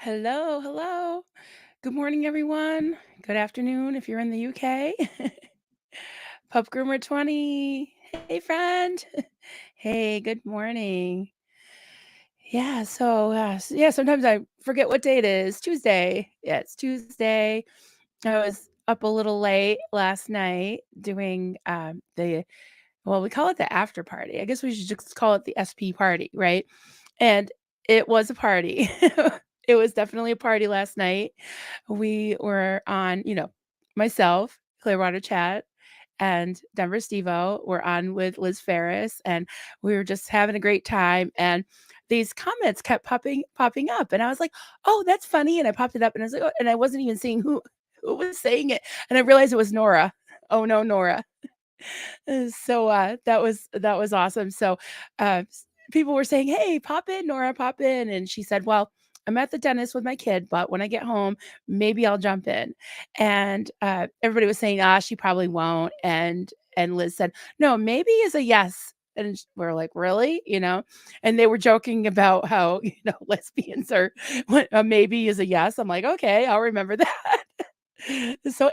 Hello, hello. Good morning, everyone. Good afternoon if you're in the UK. Pup Groomer 20. Hey, friend. Hey, good morning. Yeah, sometimes I forget what day it is. Tuesday. Yeah, it's Tuesday. I was up a little late last night doing we call it the after party. I guess we should just call it the SP party, right? And it was a party. It was definitely a party last night. We were on, myself, Clearwater Chat, and Denver Stevo were on with Liz Ferris, and we were just having a great time. And these comments kept popping up, and I was like, "Oh, that's funny." And I popped it up, and I was like, "Oh," and I wasn't even seeing who was saying it, and I realized it was Nora. Oh no, Nora. That was awesome. People were saying, "Hey, pop in, Nora, pop in," and she said, "Well, I'm at the dentist with my kid, but when I get home, maybe I'll jump in." And everybody was saying, "Ah, she probably won't." And Liz said, "No, maybe is a yes." And we're like, "Really?" And they were joking about how lesbians are what a maybe is a yes. I'm like, "Okay, I'll remember that."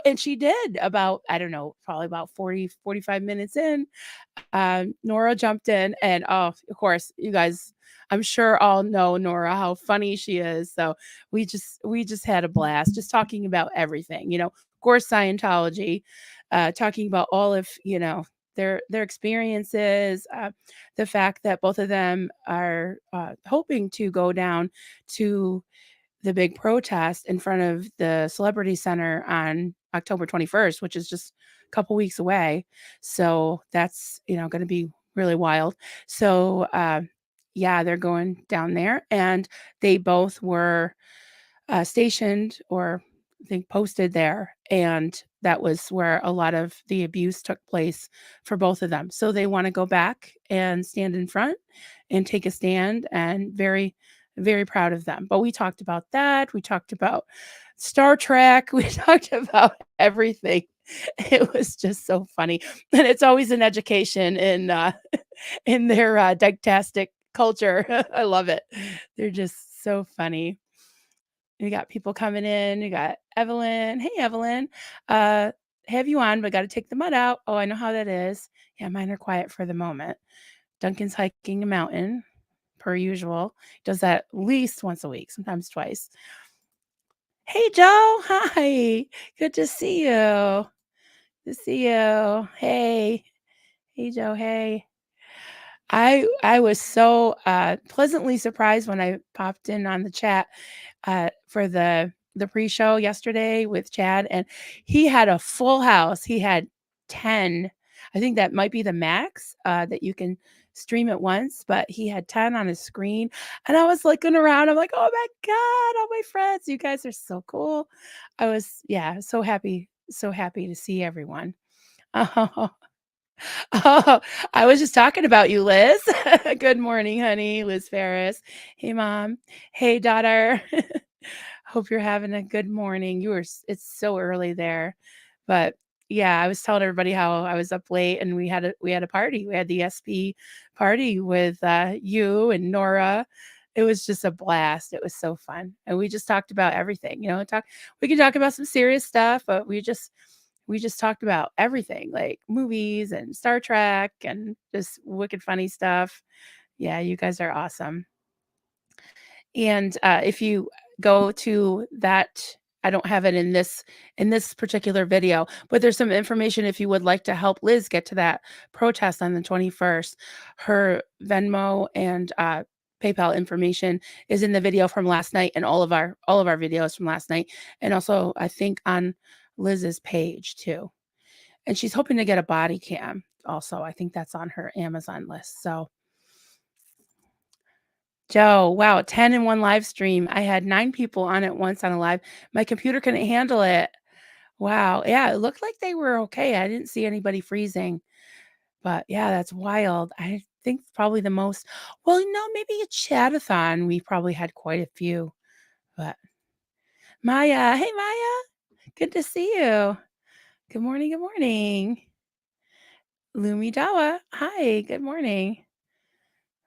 And she did about, I don't know, probably about 40, 45 minutes in. Nora jumped in, and oh, of course, you guys, I'm sure all know Nora, how funny she is. So we just had a blast just talking about everything, of course, Scientology, talking about all of, their experiences, the fact that both of them are hoping to go down to the big protest in front of the Celebrity Center on October 21st, which is just a couple weeks away. So that's, going to be really wild. So, yeah, they're going down there, and they both were stationed, or I think posted there. And that was where a lot of the abuse took place for both of them. So they want to go back and stand in front and take a stand, and very, very proud of them. But we talked about that. We talked about Star Trek. We talked about everything. It was just so funny. And it's always an education in their dictastic culture. I love it. They're just so funny. We got people coming in. We got Evelyn. Hey, Evelyn. Uh, have you on, but got to take the mud out. Oh, I know how that is. Yeah, mine are quiet for the moment. Duncan's hiking a mountain, per usual. Does that at least once a week, sometimes twice. Hey, Joe. Hi. Good to see you. Good to see you. Hey. Hey, Joe. Hey. I was so pleasantly surprised when I popped in on the chat for the pre-show yesterday with Chad, and he had a full house. He had 10. I think that might be the max that you can stream at once, but he had 10 on his screen. And I was looking around. I'm like, oh my God, all my friends, you guys are so cool. I was, yeah, so happy to see everyone. Oh, I was just talking about you, Liz. Good morning, honey. Liz Ferris. Hey, mom. Hey, daughter. Hope you're having a good morning. It's so early there. But yeah, I was telling everybody how I was up late, and we had a party. We had the SP party with you and Nora. It was just a blast. It was so fun. And we just talked about everything. We can talk about some serious stuff, but we just talked about everything, like movies and Star Trek and just wicked funny stuff. Yeah, you guys are awesome. And if you go to that, I don't have it in this particular video, but there's some information if you would like to help Liz get to that protest on the 21st. Her Venmo and PayPal information is in the video from last night, and all of our videos from last night, and also I think on Liz's page too. And she's hoping to get a body cam also. I think that's on her Amazon list. So, Joe, wow, 10 in one live stream. I had 9 people on at once on a live. My computer couldn't handle it. Wow. Yeah, it looked like they were okay. I didn't see anybody freezing. But yeah, that's wild. I think probably the most, well, maybe a chatathon. We probably had quite a few. But Maya, hey Maya, good to see you. Good morning. Good morning. Lumi Dawa. Hi, good morning.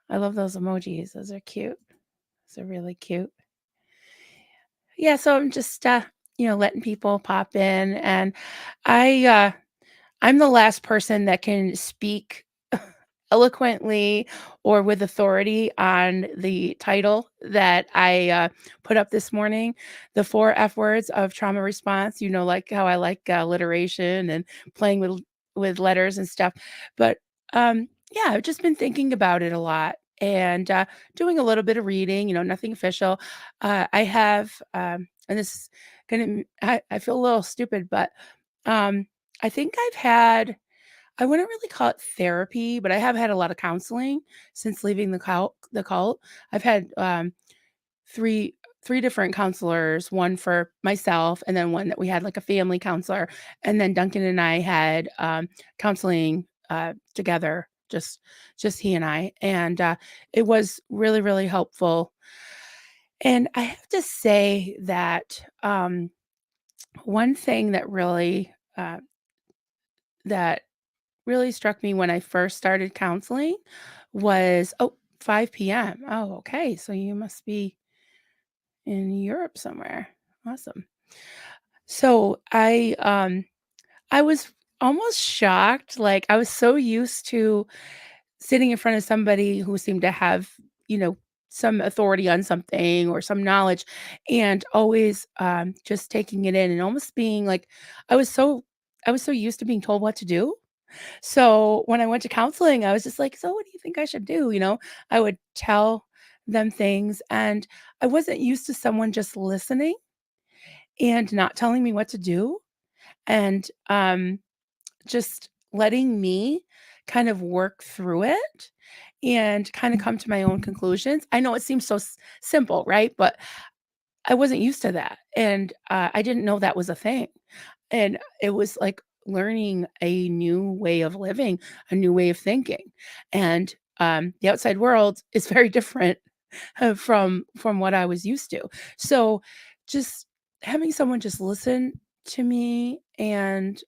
I love those emojis. Those are cute. Those are really cute. Yeah, so I'm just letting people pop in and I uh I'm the last person that can speak eloquently or with authority on the title that I put up this morning, the 4 F words of trauma response. You know, like how I like alliteration and playing with letters and stuff. But yeah, I've just been thinking about it a lot and doing a little bit of reading. You know, nothing official. I have, and this is gonna. I feel a little stupid, but um, I think I've had I wouldn't really call it therapy, but I have had a lot of counseling since leaving the cult. I've had, 3 3 different counselors, one for myself, and then one that we had, like, a family counselor, and then Duncan and I had, counseling, together, just he and I, and, it was really, really helpful, and I have to say that, one thing that really struck me when I first started counseling was 5 p.m. Oh, okay. So you must be in Europe somewhere. Awesome. So I was almost shocked. Like I was so used to sitting in front of somebody who seemed to have, you know, some authority on something or some knowledge and always just taking it in and almost being like I was so I was so used to being told what to do. So when I went to counseling, I was just like, "So what do you think I should do?" You know, I would tell them things and I wasn't used to someone just listening and not telling me what to do and just letting me kind of work through it and kind of come to my own conclusions. I know it seems so simple, right? But I wasn't used to that. And I didn't know that was a thing. And it was like learning a new way of living, a new way of thinking. And the outside world is very different from what I was used to. So just having someone just listen to me and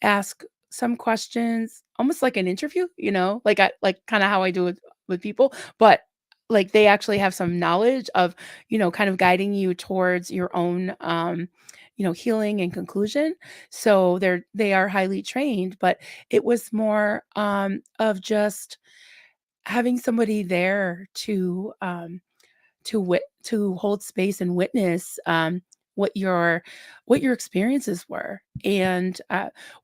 ask some questions, almost like an interview, you know, like I like kinda how I do with people, but, like, they actually have some knowledge of, kind of guiding you towards your own, healing and conclusion. So they are highly trained, but it was more, of just having somebody there to hold space and witness, what your experiences were, and,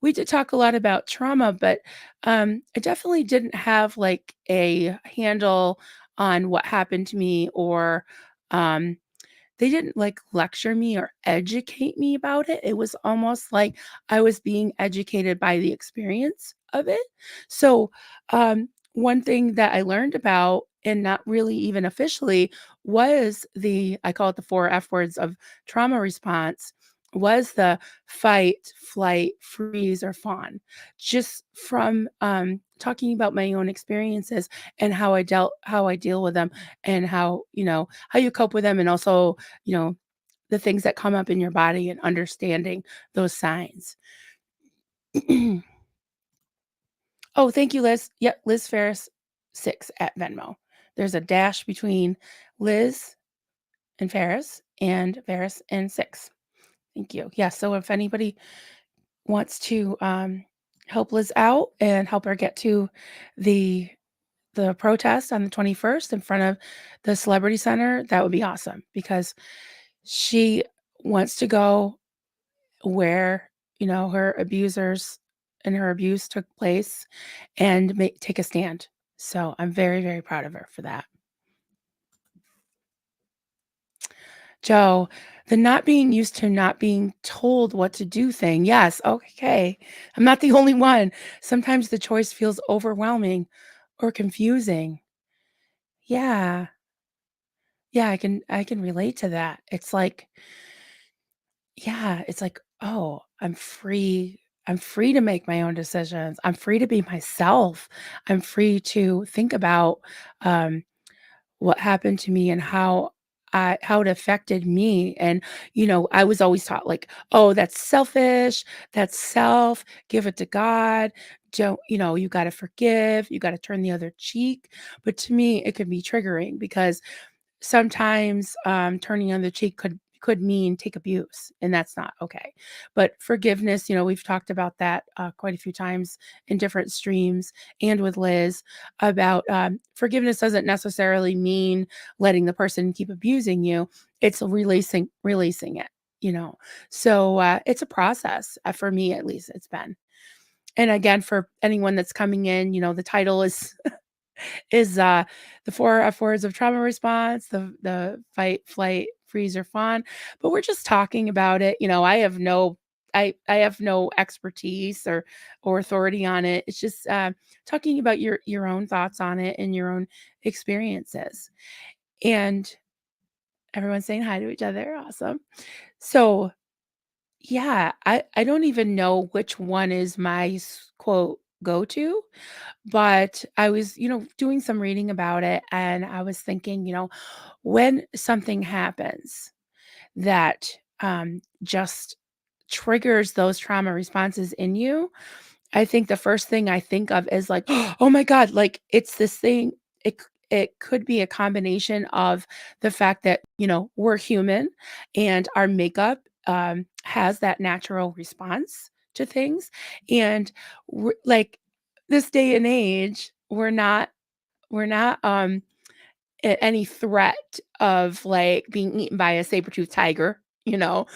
we did talk a lot about trauma, but, I definitely didn't have, like, a handle on what happened to me or, um they didn't, like, lecture me or educate me about it. It was almost like I was being educated by the experience of it. So, one thing that I learned about, and not really even officially, was I call it the 4 F words of trauma response, was the fight, flight, freeze, or fawn. Just from, talking about my own experiences and how I deal with them and how you cope with them and also you know, the things that come up in your body and understanding those signs. Oh, thank you, Liz. Yep, Liz Ferris 6 at Venmo. There's a dash between Liz and Ferris and 6. Thank you. Yeah, so if anybody wants to help Liz out and help her get to the protest on the 21st in front of the Celebrity Center, that would be awesome because she wants to go where, her abusers and her abuse took place and take a stand. So I'm very, very proud of her for that. Joe, the not being used to not being told what to do thing. Yes. Okay. I'm not the only one. Sometimes the choice feels overwhelming or confusing. Yeah. Yeah, I can relate to that. It's like, yeah, it's like, "Oh, I'm free. I'm free to make my own decisions. I'm free to be myself. I'm free to think about, um, what happened to me and how it affected me." And, I was always taught like, "Oh, that's selfish. That's self. Give it to God. Don't you gotta forgive. You gotta turn the other cheek." But to me, it could be triggering because sometimes, turning on the cheek could mean take abuse, and that's not okay. But forgiveness, we've talked about that, quite a few times in different streams and with Liz about, forgiveness doesn't necessarily mean letting the person keep abusing you. It's releasing it, you know? So, it's a process, for me at least, it's been. And again, for anyone that's coming in, the title is the 4 F words of trauma response, the fight, flight, freeze, or fawn, but we're just talking about it. I have no expertise or authority on it. It's just, talking about your own thoughts on it and your own experiences. And everyone's saying hi to each other, awesome. So, yeah, I don't even know which one is my quote, "go-to," but I was, doing some reading about it, and I was thinking, when something happens that, just triggers those trauma responses in you, I think the first thing I think of is like, "Oh my god," like, it's this thing it could be a combination of the fact that, we're human and our makeup, has that natural response to things, and like, this day and age, we're not any threat of, like, being eaten by a saber-toothed tiger, you know?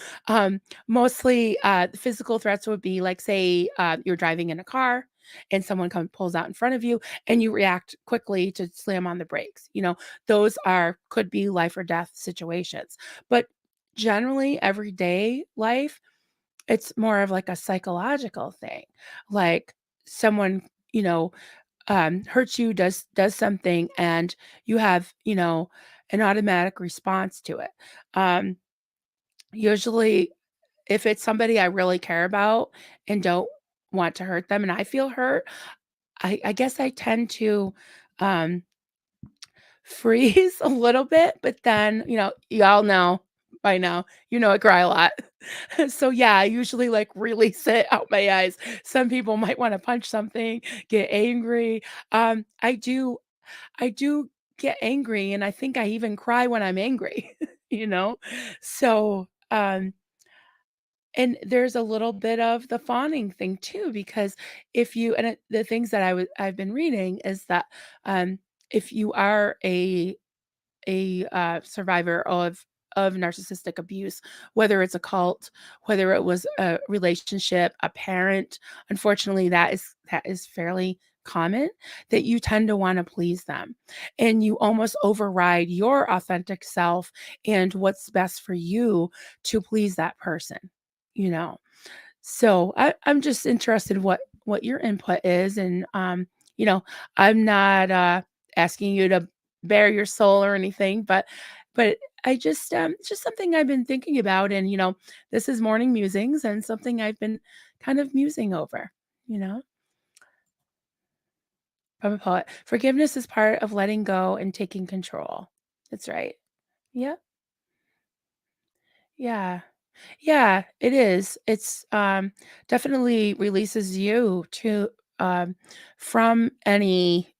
Mostly, the physical threats would be, like, say, you're driving in a car and someone pulls out in front of you, and you react quickly to slam on the brakes, Those could be life or death situations. But generally, everyday life, it's more of, like, a psychological thing. Like, someone, you know hurts you, does something, and you have, an automatic response to it. Um, Usually, if it's somebody I really care about and don't want to hurt them, and I feel hurt, I guess I tend to um, freeze a little bit, but then, y'all know by now, I cry a lot. So yeah, I usually like release it out my eyes. Some people might want to punch something, get angry. I do get angry, and I think I even cry when I'm angry, you know? So, and there's a little bit of the fawning thing too, because if you and the things that I've been reading is that, um, if you are a survivor of narcissistic abuse, whether it's a cult, whether it was a relationship, a parent. Unfortunately, that is fairly common, that you tend to want to please them, and you almost override your authentic self and what's best for you to please that person. You know, so I'm just interested what your input is, and you know, I'm not asking you to bare your soul or anything, but I just it's just something I've been thinking about, and this is morning musings and something I've been kind of musing over. You know, I'm a poet. Forgiveness is part of letting go and taking control. That's right. Yeah, yeah. Yeah, it is. It's, definitely releases you to, from any,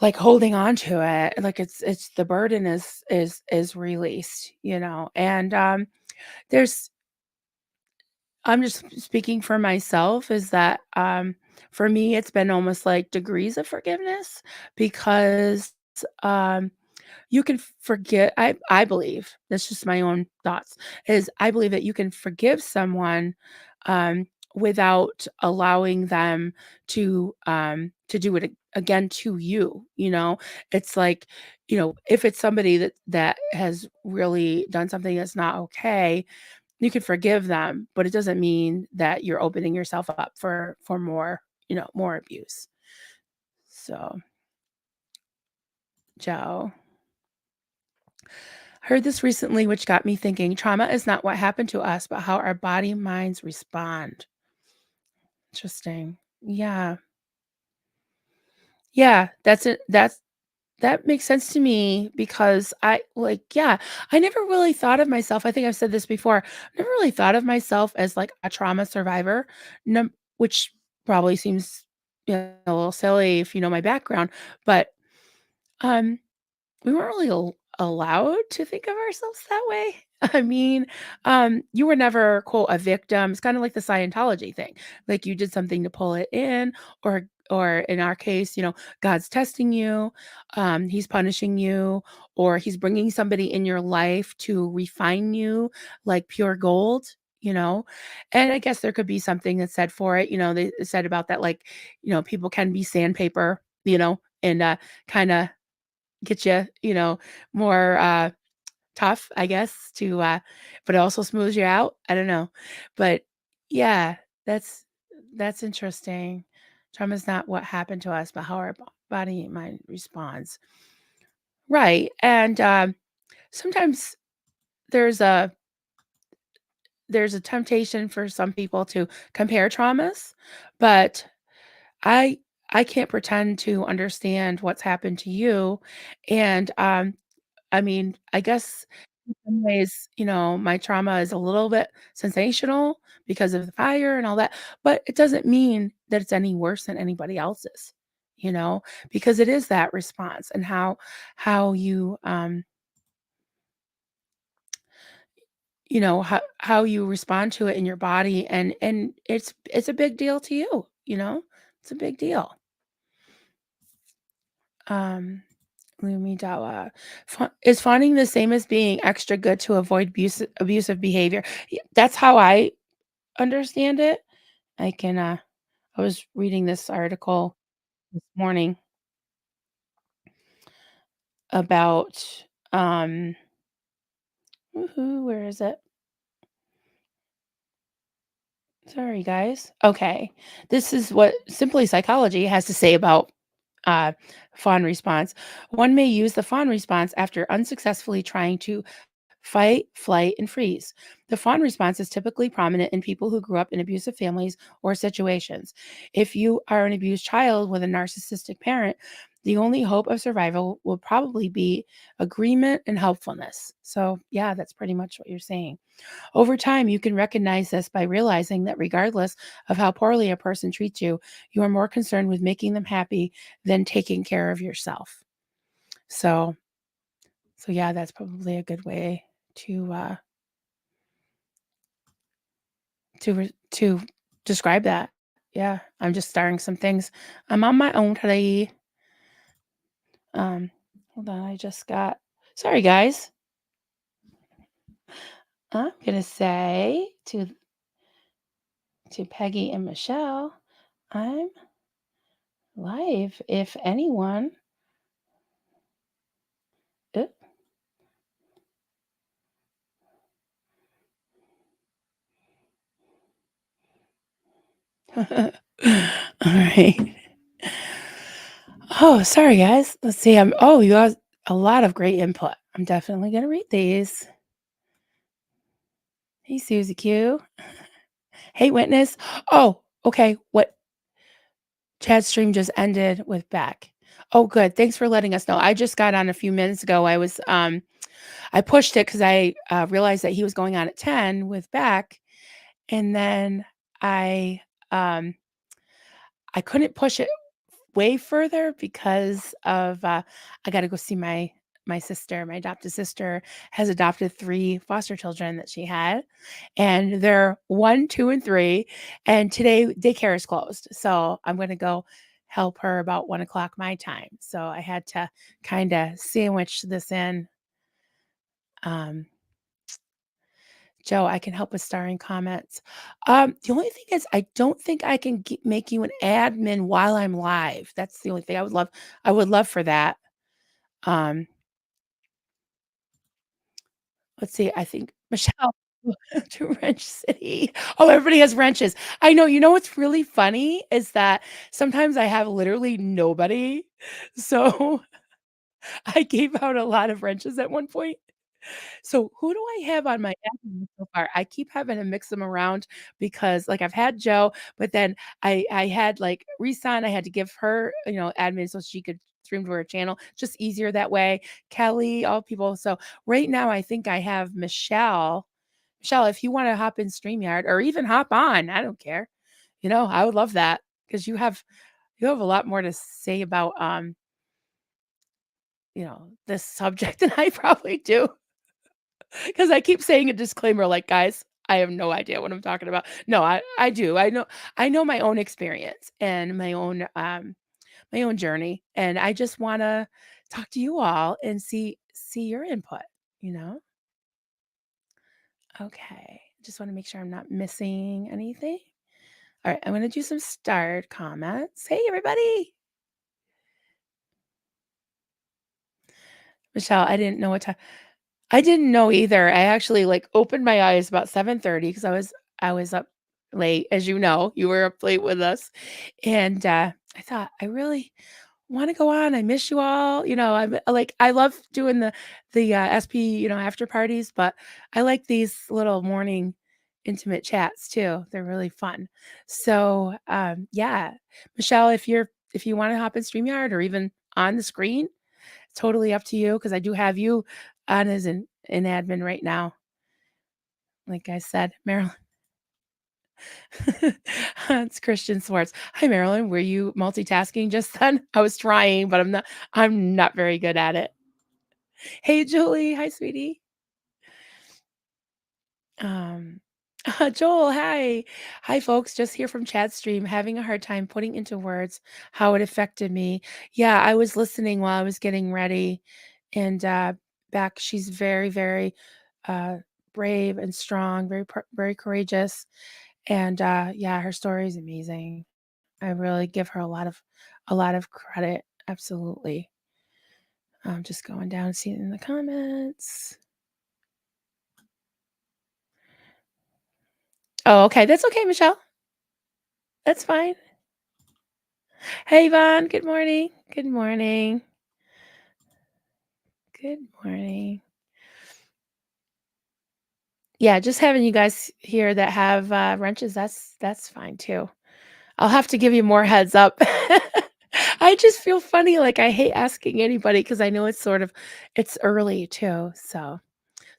like, holding on to it. Like, it's the burden is released, and, there's I'm just speaking for myself, is that, for me, it's been almost like degrees of forgiveness because, um you can forget I believe, that's just my own thoughts, is I believe that you can forgive someone, without allowing them to do it again to you, It's like, if it's somebody that has really done something that's not okay, you can forgive them, but it doesn't mean that you're opening yourself up for more, more abuse. So, Joe. Heard this recently, which got me thinking trauma is not what happened to us, but how our body minds respond. Interesting. Yeah. Yeah. That's it. That makes sense to me because yeah, I never really thought of myself. I think I've said this before. Never really thought of myself as like a trauma survivor, which probably seems a little silly if you know my background. But um, we weren't really allowed to think of ourselves that way. I mean, you were never, quote, "a victim." It's kinda like the Scientology thing. Like, you did something to pull it in, or in our case, God's testing you, he's punishing you, or he's bringing somebody in your life to refine you like pure gold, you know? And I guess there could be something that's said for it, they said about that, like, people can be sandpaper, and, kinda get you, more, tough, I guess, but it also smooths you out. I don't know. But yeah, that's that's interesting. Trauma is not what happened to us, but how our body and mind responds. Right. And sometimes there's a there's a temptation for some people to compare traumas, but I I can't pretend to understand what's happened to you. And I mean, I guess in some ways, my trauma is a little bit sensational because of the fire and all that, but it doesn't mean that it's any worse than anybody else's, because it is that response and how you how you respond to it in your body, and it's a big deal to you, it's a big deal. Um Lumidawa. Is fawning the same as being extra good to avoid abusive behavior? That's how I understand it. I can, I was reading this article this morning about, where is it? Sorry, guys. Okay. This is what Simply Psychology has to say about uh, fawn response. One may use the fawn response after unsuccessfully trying to fight, flight, and freeze. The fawn response is typically prominent in people who grew up in abusive families or situations. If you are an abused child with a narcissistic parent, the only hope of survival will probably be agreement and helpfulness. So, yeah, that's pretty much what you're saying. Over time, you can recognize this by realizing that regardless of how poorly a person treats you, you are more concerned with making them happy than taking care of yourself. So, so yeah, that's probably a good way to describe that. Yeah, I'm just starting some things. I'm on my own today. Um, Hold on, I just got. Sorry, guys. I'm gonna say to Peggy and Michelle, I'm live. If anyone, oop. All right. Oh, sorry, guys. Let's see. You got a lot of great input. I'm definitely gonna read these. Hey, Susie Q. Hey, witness. Oh, okay. What Chad's stream just ended with Beck. Oh, good. Thanks for letting us know. I just got on a few minutes ago. I pushed it because I realized that he was going on at 10 with Beck, and then I um I couldn't push it way further because of I got to go see my sister. My adopted sister has adopted 3 foster children that she had, and they're 1, 2, and 3. And today daycare is closed, so I'm going to go help her about 1 o'clock my time. So I had to kind of sandwich this in. Um, Joe, I can help with starring comments. The only thing is, I don't think I can make you an admin while I'm live. That's the only thing I would love. I would love for that. Um, let's see. I think Michelle to Wrench City. Oh, everybody has wrenches. I know. You know what's really funny is that sometimes I have literally nobody. So I gave out a lot of wrenches at one point. So who do I have on my admin list so far? I keep having to mix them around because, like, I've had Joe, but then I had, like, Risan, I had to give her, admin so she could stream to her channel, just easier that way. Kelly, all people. So right now, I think I have Michelle. Michelle, if you wanna hop in StreamYard or even hop on, I don't care. I would love that because you have a lot more to say about, this subject than I probably do, because I keep saying a disclaimer like, "Guys, I have no idea what I'm talking about." No, I do. I know my own experience and my own journey, and I just wanna talk to you all and see your input, you know? Okay. Just wanna make sure I'm not missing anything. Alright, I'm gonna do some starred comments. Hey, everybody. Michelle, I didn't know either. I actually, like, opened my eyes about 7:30 because I was up late, as you know. You were up late with us, and, I thought, "I really wanna go on. I miss you all." I love doing the SP, after parties, but I like these little morning intimate chats too. They're really fun. So, yeah. Michelle, if you wanna hop in StreamYard or even on the screen, totally up to you because I do have you on as an admin right now. Like I said, Marilyn. It's Christian Swartz. Hi, Marilyn. Were you multitasking just then? I was trying, but I'm not very good at it. Hey, Julie. Hi, sweetie. Um, Joel, hi. Hi, folks. Just here from chat stream, having a hard time putting into words how it affected me. Yeah, I was listening while I was getting ready, and Beck, she's very, very uh, brave and strong, very courageous, and yeah, her story is amazing. I really give her a lot of credit. Absolutely. I'm just going down, seeing in the comments. Oh, okay. That's okay, Michelle. That's fine. Hey, Yvonne. Good morning. Good morning. Good morning. Yeah, just having you guys here that have wrenches, that's fine too. I'll have to give you more heads up. I just feel funny, like I hate asking anybody because I know it's early too. So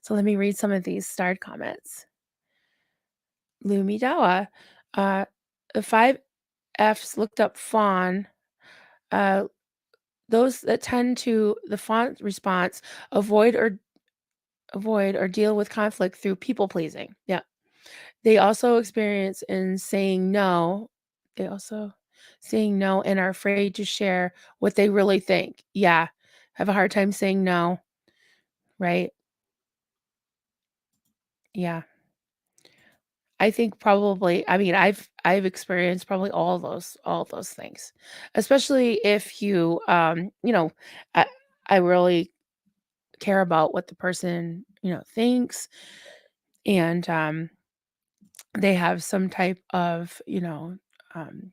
let me read some of these starred comments. Lumi Dawa, uh, the five Fs looked up fawn. Uh, those that tend to the fawn response avoid or deal with conflict through people pleasing. Yeah. They also experience in saying no. They also saying no and are afraid to share what they really think. Yeah. Have a hard time saying no, right? Yeah. I think probably I mean I've experienced probably all those things. Especially if I I really care about what the person, thinks and they have some type of, um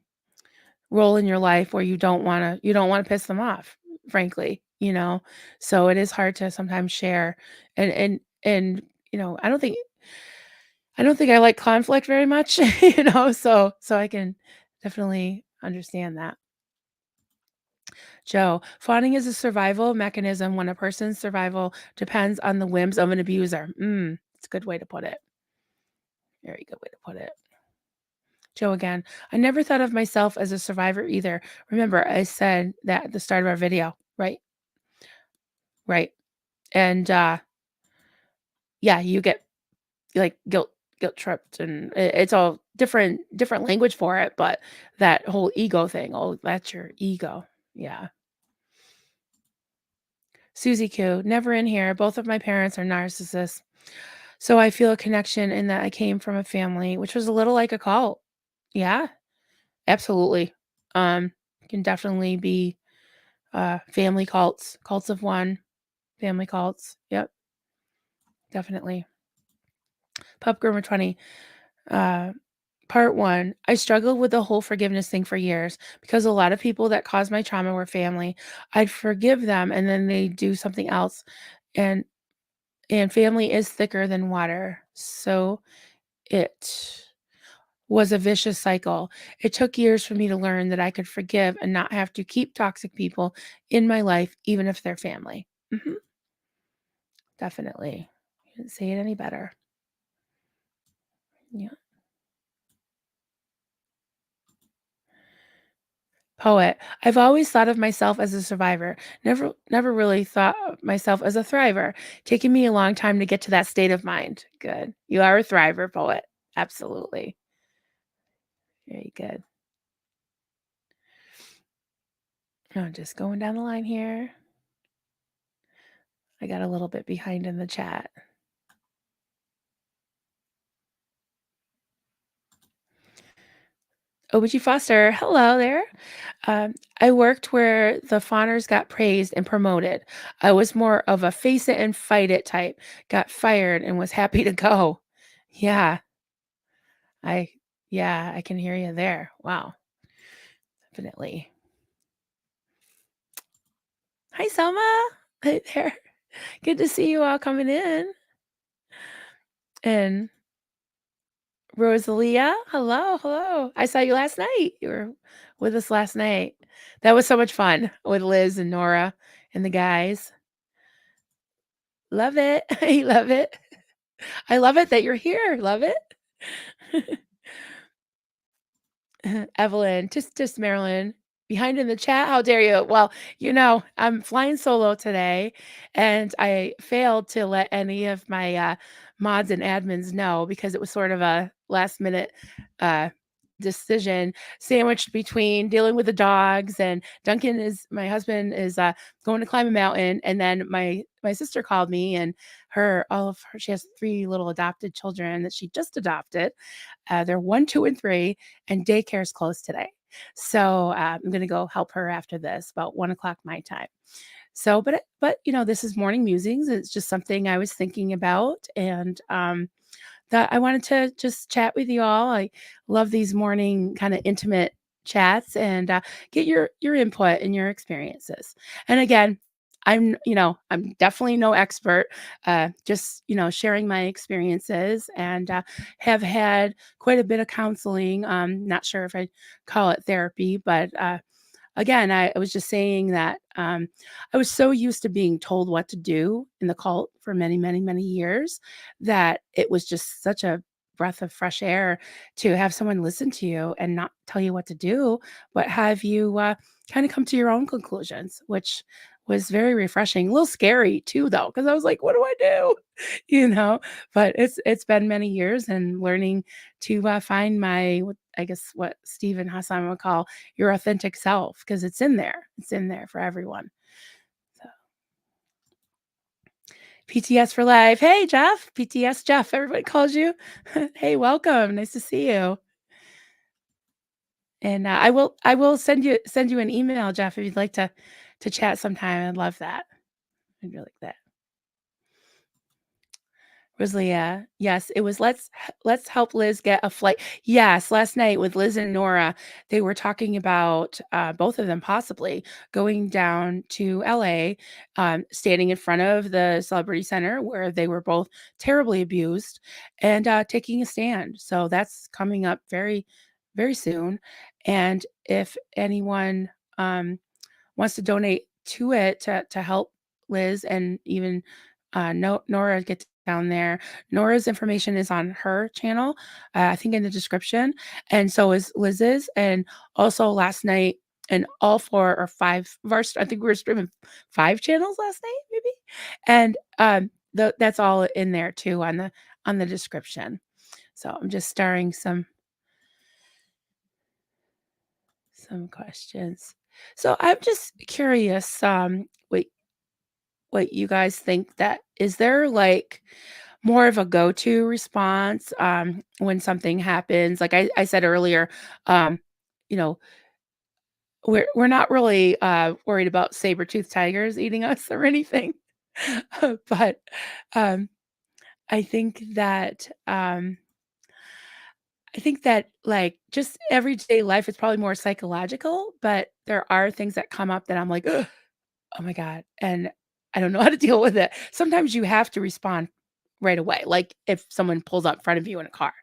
role in your life where you don't wanna piss them off, frankly, you know? So it is hard to sometimes share and, I don't think I like conflict very much, so I can definitely understand that. Joe, fawning is a survival mechanism when a person's survival depends on the whims of an abuser. It's a good way to put it. Very good way to put it. Joe again. I never thought of myself as a survivor either. Remember, I said that at the start of our video, right? Right. And yeah, you get like guilt tripped and it's all different language for it, but that whole ego thing, oh, that's your ego. Yeah. Susie Q, never in here. Both of my parents are narcissists. So I feel a connection in that I came from a family which was a little like a cult. Yeah, absolutely. Um, can definitely be family cults of one, family cults. Yep, definitely. Pup Groomer 20. Uh, Part 1. I struggled with the whole forgiveness thing for years because a lot of people that caused my trauma were family. I'd forgive them and then they do something else and family is thicker than water. So it was a vicious cycle. It took years for me to learn that I could forgive and not have to keep toxic people in my life even if they're family. Definitely. You didn't say it any better. Yeah. Poet. I've always thought of myself as a survivor. Never really thought of myself as a thriver. Taking me a long time to get to that state of mind. Good. You are a thriver, poet. Absolutely. Very good. I'm just going down the line here. I got a little bit behind in the chat. OBG Foster, hello there. I worked where the fawners got praised and promoted. I was more of a face it and fight it type. Got fired and was happy to go. Yeah, I yeah, I can hear you there. Wow, definitely. Hi, Selma. Hey there. Good to see you all coming in. And Rosalia, hello, hello. I saw you last night. You were with us last night. That was so much fun with Liz and Nora and the guys. Love it. I love it. I love it that you're here. Love it. Evelyn, just Marilyn, behind in the chat. How dare you? Well, I'm flying solo today, and I failed to let any of my mods and admins know because it was sort of a last minute uh, decision sandwiched between dealing with the dogs and Duncan is my husband is going to climb a mountain, and then my sister called me and all of her she has three little adopted children that she just adopted. They're 1, 2, and 3, and daycare is closed today. So I'm going to go help her after this, about 1 o'clock my time. So, but this is morning musings. It's just something I was thinking about, and that I wanted to just chat with you all. I love these morning kind of intimate chats and get your input and your experiences. And again, I'm definitely no expert. Just sharing my experiences and have had quite a bit of counseling. Not sure if I call it therapy, but again, I was just saying that I was so used to being told what to do in the cult for many, many, many years that it was just such a breath of fresh air to have someone listen to you and not tell you what to do, but have you kind of come to your own conclusions, which was very refreshing. A little scary too, though, because I was like, "What do I do?" You know. But it's been many years and learning to find I guess what Stephen Hassan would call your authentic self because it's in there. It's in there for everyone. So PTS for life. Hey, Jeff. PTS Jeff. Everybody calls you. Hey, welcome. Nice to see you. And I will send you an email, Jeff, if you'd like to chat sometime. I'd love that. I'd really like that. Rosalia, yes, it was let's help Liz get a flight. Yes, last night with Liz and Nora, they were talking about both of them possibly going down to LA, standing in front of the Celebrity Center where they were both terribly abused, and taking a stand. So that's coming up very, very soon. And if anyone wants to donate to it to help Liz and even Nora get down there. Nora's information is on her channel, I think in the description, and so is Liz's. And also last night, and all 4 or 5 of our, I think we were streaming 5 channels last night, maybe, and that's all in there too on the description. So I'm just starring some questions. So I'm just curious, what you guys think that is there like more of a go-to response when something happens? Like I said earlier, you know, we're not really worried about saber-toothed tigers eating us or anything. But um I think that like just everyday life is probably more psychological, but there are things that come up that I'm like, ugh, oh my god, and I don't know how to deal with it. Sometimes you have to respond right away, like if someone pulls up in front of you in a car,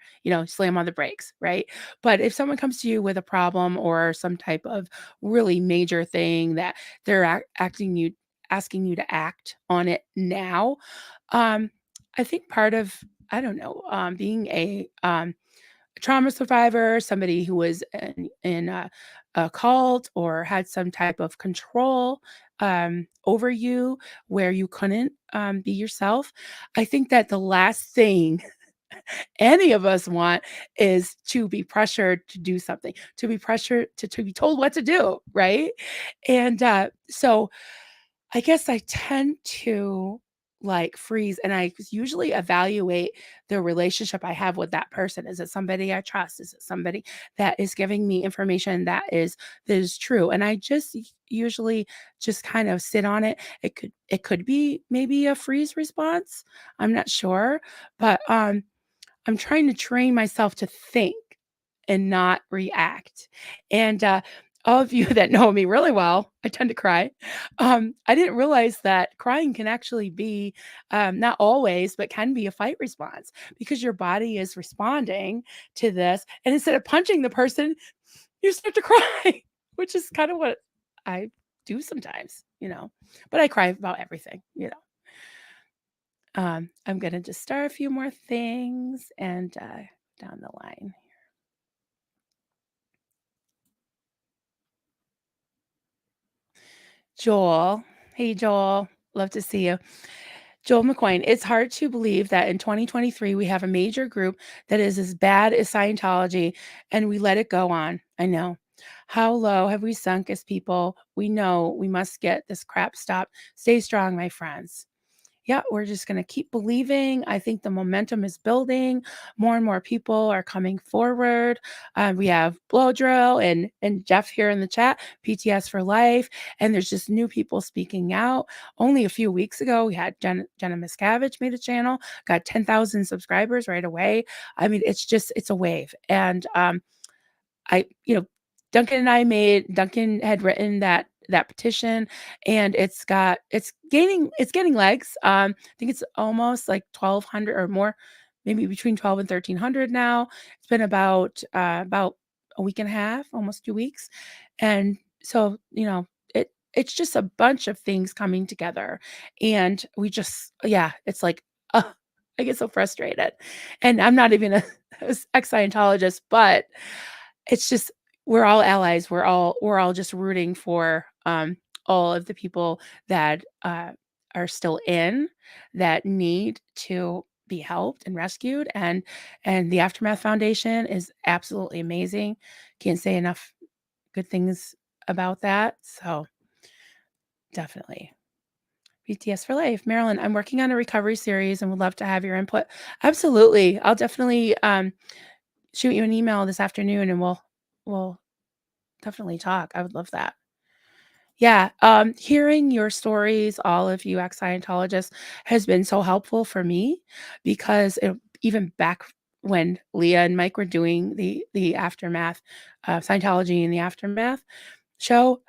slam on the brakes, right? But if someone comes to you with a problem or some type of really major thing that they're asking you to act on it now, um, I think part of I don't know, being a trauma survivor, somebody who was in a cult or had some type of control over you where you couldn't be yourself. I think that the last thing any of us want is to be pressured to do something, to be pressured to be told what to do, right? And so I guess I tend to like freeze and I usually evaluate the relationship I have with that person. Is it somebody I trust? Is it somebody that is giving me information that is true? And I just usually just kind of sit on it. It could be maybe a freeze response. I'm not sure, but I'm trying to train myself to think and not react. And all of you that know me really well, I tend to cry. I didn't realize that crying can actually be not always, but can be a fight response because your body is responding to this. And instead of punching the person, you start to cry, which is kind of what I do sometimes. But I cry about everything. I'm gonna just start a few more things and down the line. Joel. Hey, Joel. Love to see you. Joel McQuain. It's hard to believe that in 2023 we have a major group that is as bad as Scientology and we let it go on. I know. How low have we sunk as people? We know we must get this crap stopped. Stay strong, my friends. Yeah, we're just going to keep believing. I think the momentum is building. More and more people are coming forward. We have Blow Drill and Jeff here in the chat, PTS for life, and there's just new people speaking out. Only a few weeks ago, we had Jenna Miscavige made a channel, got 10,000 subscribers right away. I mean, it's a wave, and I, Duncan and I Duncan had written that petition and it's getting legs. I think it's almost like 1,200 or more, maybe between 12 and 1,300 now. It's been about a week and a half, almost 2 weeks. And so, it's just a bunch of things coming together. And yeah, it's like, I get so frustrated. And I'm not even a ex-Scientologist, but it's just we're all allies. We're all just rooting for all of the people that are still in that need to be helped and rescued. And the Aftermath Foundation is absolutely amazing. Can't say enough good things about that. So definitely. BTS for life. Marilyn, I'm working on a recovery series and would love to have your input. Absolutely. I'll definitely shoot you an email this afternoon and we'll definitely talk. I would love that. Yeah, hearing your stories, all of you ex-Scientologists, has been so helpful for me because even back when Leah and Mike were doing the Aftermath, Scientology and the Aftermath show,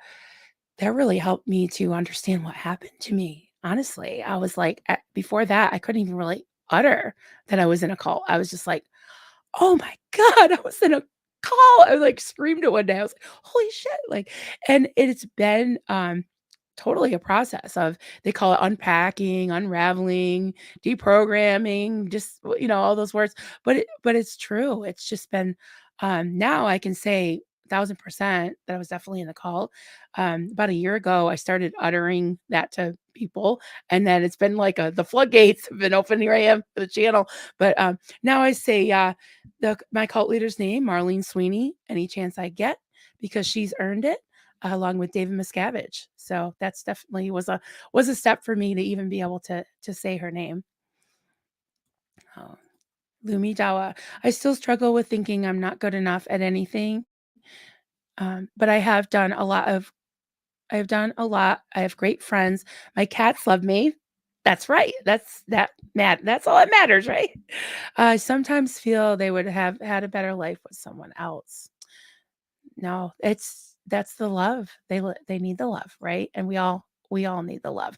that really helped me to understand what happened to me. Honestly, I was like, before that, I couldn't even really utter that I was in a cult. I was just like, "Oh my god, I was in a call." I, like, screamed it one day. I was like, "Holy shit," like and it's been, totally a process of they call it unpacking, unraveling, deprogramming, just, all those words, but it's true. It's just been, now I can say 1,000% that I was definitely in the cult. About a year ago, I started uttering that to people, and then it's been like the floodgates have been open. Here I am for the channel, but, now I say, my cult leader's name, Marlene Sweeney, any chance I get, because she's earned it, along with David Miscavige. So that's definitely was a step for me to even be able to say her name. Oh, Lumi Dawa. I still struggle with thinking I'm not good enough at anything, but I have done a lot. I have great friends. My cats love me. That's right. That's all that matters, right? I sometimes feel they would have had a better life with someone else. No, that's the love. They need the love, right? And we all need the love.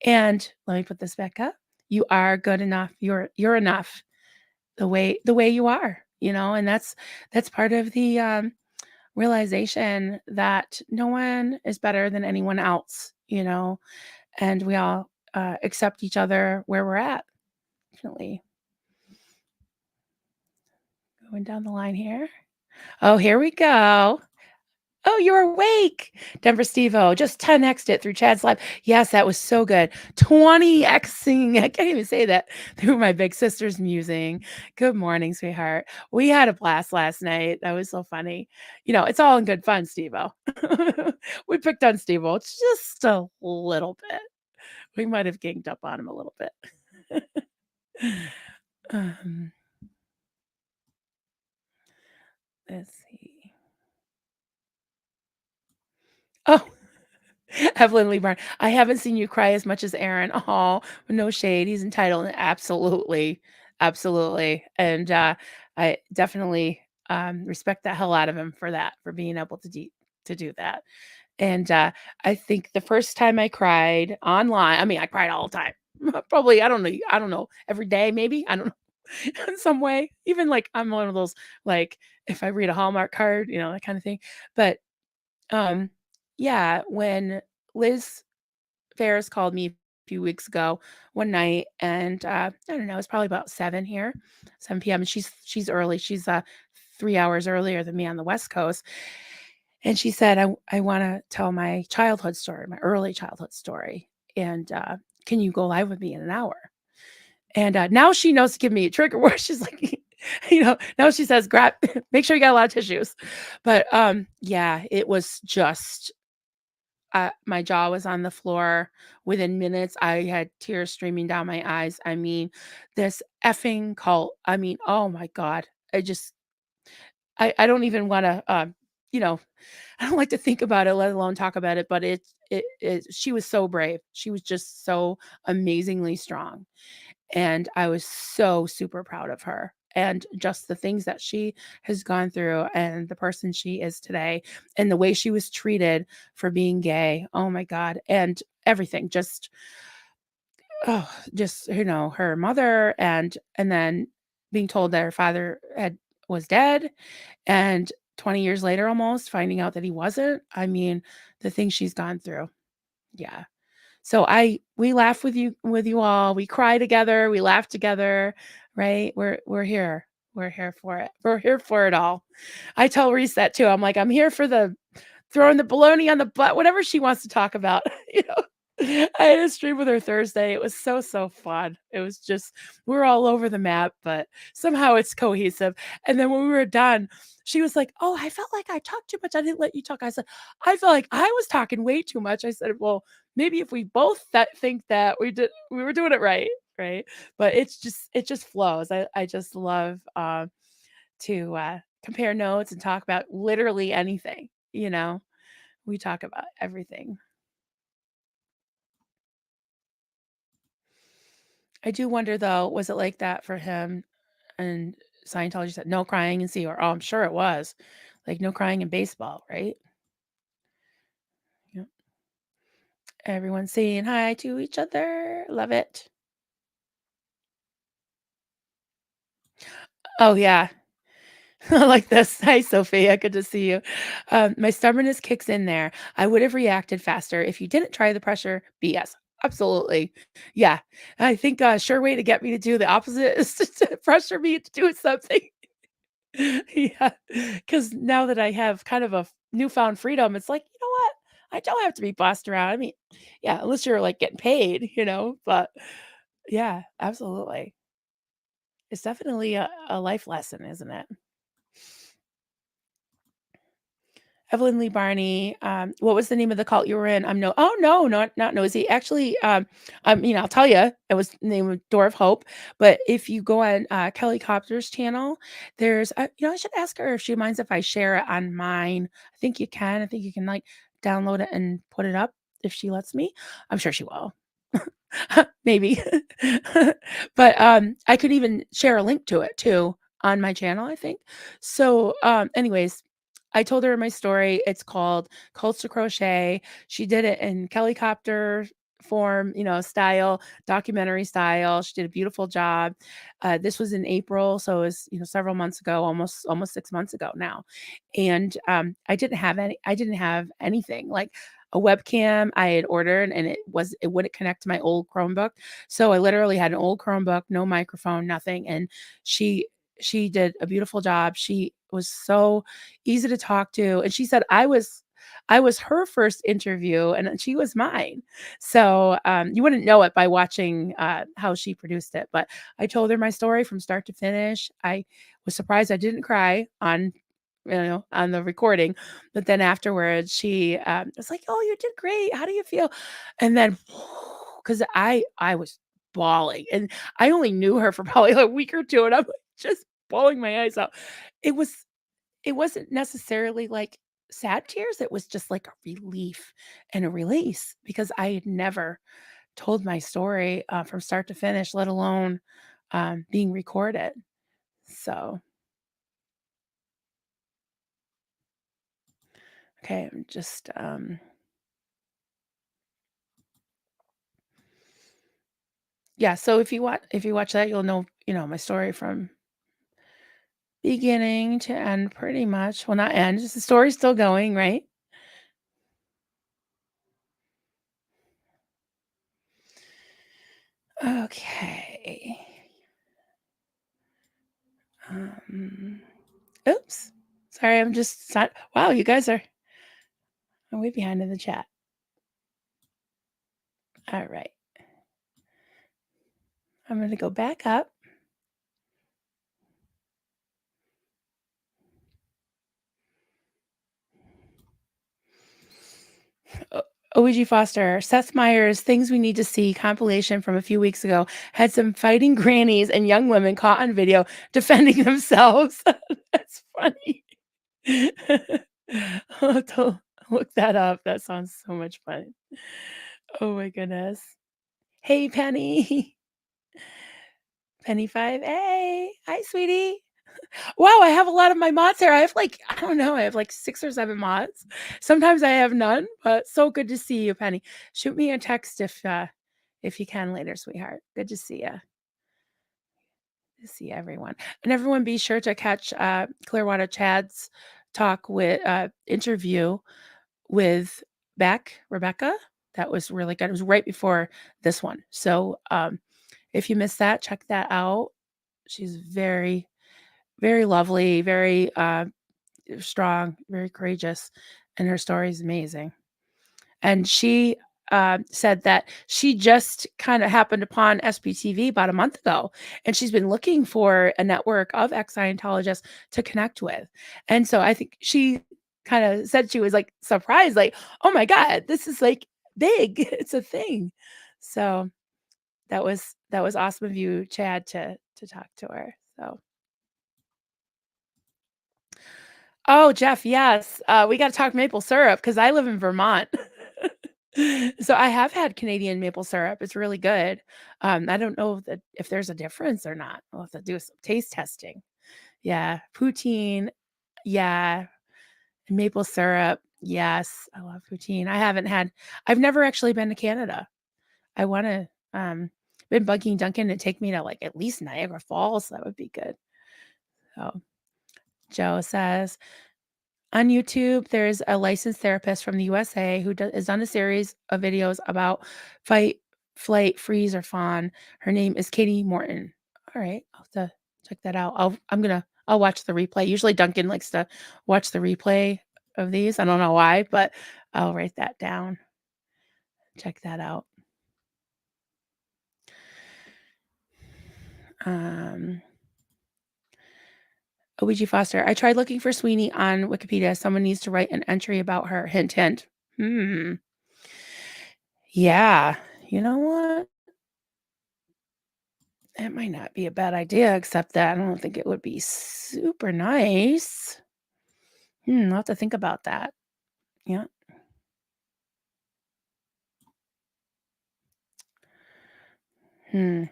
And let me put this back up. You are good enough. You're enough the way you are, and that's part of the realization that no one is better than anyone else, and we all accept each other where we're at. Definitely. Going down the line here. Oh, here we go. Oh, you're awake. Denver Steve-O just 10x'd it through Chad's live. Yes, that was so good. 20xing. I can't even say that through my big sister's musing. Good morning, sweetheart. We had a blast last night. That was so funny. It's all in good fun, Steve-O. We picked on Steve-O just a little bit. We might have ganged up on him a little bit. um, let's see. Oh, Evelyn Lee Barn. I haven't seen you cry as much as Aaron. Oh, no shade. He's entitled. Absolutely. Absolutely. And I definitely respect the hell out of him for that, for being able to do that. And I think the first time I cried online, I mean, I cried all the time. Probably, I don't know, every day, maybe. I don't know. In some way. Even like I'm one of those, like, if I read a Hallmark card, that kind of thing. But um, yeah, when Liz Ferris called me a few weeks ago one night, and I don't know, it's probably about 7 here, 7 PM, and she's early. She's 3 hours earlier than me on the West Coast. And she said, I want to tell my childhood story, my early childhood story. And can you go live with me in an hour? And now she knows to give me a trigger word. She's like, now she says, grab, make sure you got a lot of tissues. But yeah, it was just my jaw was on the floor within minutes. I had tears streaming down my eyes. I mean, this effing cult. I mean, oh my God. I don't even want to, you know, I don't like to think about it, let alone talk about it. But she was so brave. She was just so amazingly strong. And I was so super proud of her and just the things that she has gone through and the person she is today and the way she was treated for being gay. Oh my God. And everything just, her mother and then being told that her father was dead and 20 years later almost finding out that he wasn't. I mean, the things she's gone through. Yeah. So we laugh with you all. We cry together, we laugh together, right? We're here. We're here for it. We're here for it all. I tell Reese that too. I'm like, I'm here for the throwing the baloney on the butt, whatever she wants to talk about. you know. I had a stream with her Thursday. It was so fun. It was just we're all over the map, but somehow it's cohesive. And then when we were done, she was like, "Oh, I felt like I talked too much. I didn't let you talk." I said, "I felt like I was talking way too much." I said, "Well, maybe if we both think that we were doing it right, right?" But it just flows. I just love to compare notes and talk about literally anything. We talk about everything. I do wonder though, was it like that for him? And Scientology said, "No crying in sea," or, "Oh, I'm sure it was." Like, no crying in baseball, right? Yep. Everyone saying hi to each other. Love it. Oh, yeah. I like this. Hi, Sophia. Good to see you. My stubbornness kicks in there. I would have reacted faster if you didn't try the pressure. BS. Absolutely. Yeah. I think a sure way to get me to do the opposite is to pressure me into doing something. Yeah, because now that I have kind of a newfound freedom, it's like, you know what? I don't have to be bossed around. I mean, yeah, unless you're like getting paid, but yeah, absolutely. It's definitely a life lesson, isn't it? Evelyn Lee Barney, what was the name of the cult you were in? Oh no, not nosy. Actually, I'll tell you, it was the name of Door of Hope. But if you go on Kelly Copter's channel, there's, I should ask her if she minds if I share it on mine. I think you can. I think you can like download it and put it up if she lets me. I'm sure she will. Maybe. But I could even share a link to it too on my channel, I think. So, anyways, I told her my story. It's called Cults to Crochet. She did it in Kellycopter form, style, documentary style. She did a beautiful job. This was in April, so it was, several months ago, almost 6 months ago now. And I didn't have anything like a webcam I had ordered and it wouldn't connect to my old Chromebook. So I literally had an old Chromebook, no microphone, nothing. And she she did a beautiful job. She was so easy to talk to, and she said I was her first interview, and she was mine. So, you wouldn't know it by watching, how she produced it, but I told her my story from start to finish. I was surprised I didn't cry on, on the recording, but then afterwards, she, was like, "Oh, you did great. How do you feel?" And then, because I was bawling, and I only knew her for probably a week or 2, and I'm, like, just bawling my eyes out. It was it wasn't necessarily, like, sad tears, it was just, like, a relief and a release because I had never told my story, from start to finish, let alone, being recorded. So, okay, I'm just, yeah, so if you watch that, you'll know, my story from beginning to end pretty much. Well, not end, just the story's still going, right? Okay. Um, oops. Sorry, I'm just wow, you guys are way behind in the chat. All right. I'm going to go back up. O- OG Foster, Seth Meyers' Things We Need to See compilation from a few weeks ago had some fighting grannies and young women caught on video defending themselves. That's funny. I'll have to look that up. That sounds so much fun. Oh my goodness. Hey, Penny. Penny 5. Hey. Hi, sweetie. Wow, I have a lot of my mods here. I have like, I don't know, I have like 6 or 7 mods. Sometimes I have none, but so good to see you, Penny. Shoot me a text if you can later, sweetheart. Good to see you. To see everyone. And everyone be sure to catch Clearwater Chad's talk with interview with Rebecca. That was really good. It was right before this one. So if you missed that, check that out. She's very, very lovely, very strong, very courageous, and her story is amazing. And she said that she just kind of happened upon SBTV about a month ago, and she's been looking for a network of ex-Scientologists to connect with. And so I think she kind of said she was like surprised, like, "Oh my God, this is like big. It's a thing." So that was awesome of you, Chad, to talk to her. So oh, Jeff, yes. We gotta talk maple syrup because I live in Vermont. So I have had Canadian maple syrup. It's really good. I don't know that if there's a difference or not. We'll have to do some taste testing. Yeah, poutine, yeah, and maple syrup. Yes, I love poutine. I've never actually been to Canada. I wanna, been bugging Duncan to take me to, like, at least Niagara Falls. That would be good. So, Joe says on YouTube, there's a licensed therapist from the USA who has done a series of videos about fight, flight, freeze, or fawn. Her name is Katie Morton. All right, I'll have to check that out. I'll watch the replay. Usually Duncan likes to watch the replay of these. I don't know why, but I'll write that down. Check that out. Um, OBG Foster. I tried looking for Sweeney on Wikipedia. Someone needs to write an entry about her. Hint, hint. Hmm. Yeah. You know what? It might not be a bad idea, except that I don't think it would be super nice. I'll have to think about that. Yeah. Hmm.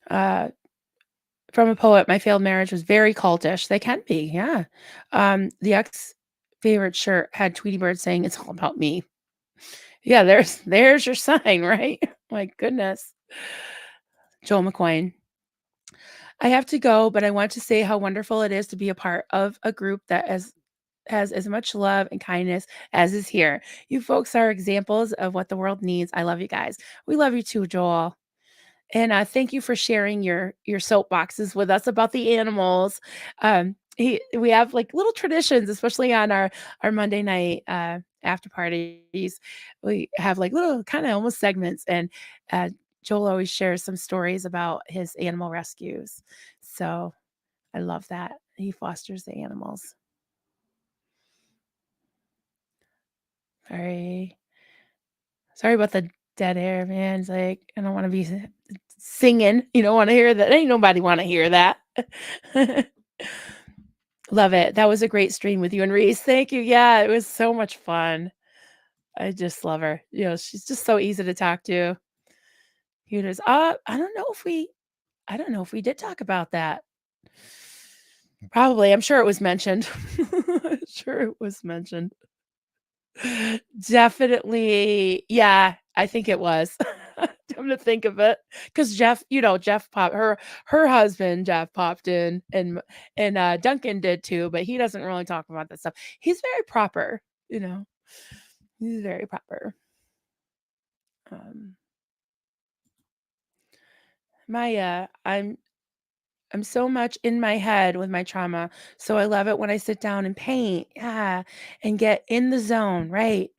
Uh, from a poet, my failed marriage was very cultish. They can be, yeah. The ex favorite shirt had Tweety Bird saying, "It's all about me." Yeah, there's your sign, right? My goodness. Joel McQuain. I have to go, but I want to say how wonderful it is to be a part of a group that has as much love and kindness as is here. You folks are examples of what the world needs. I love you guys. We love you too, Joel. And, thank you for sharing your soapboxes with us about the animals. We have, like, little traditions, especially on our Monday night, after parties. We have, like, little kinda almost segments, and, uh, Joel always shares some stories about his animal rescues. So, I love that. He fosters the animals. Sorry. Sorry about the dead air, man. It's like, I don't wanna be singing. You don't wanna hear that. Ain't nobody wanna hear that. Love it. That was a great stream with you and Reese. Thank you. Yeah, it was so much fun. I just love her. You know, she's just so easy to talk to. Cute as I don't know if we did talk about that. Probably. I'm sure it was mentioned. Sure it was mentioned. Definitely. Yeah, I think it was. Come to think of it, because Jeff, Jeff popped her husband, Jeff, popped in, and Duncan did too, but he doesn't really talk about that stuff. He's very proper, you know? He's very proper. Um, I'm so much in my head with my trauma, so I love it when I sit down and paint, yeah, and get in the zone, right?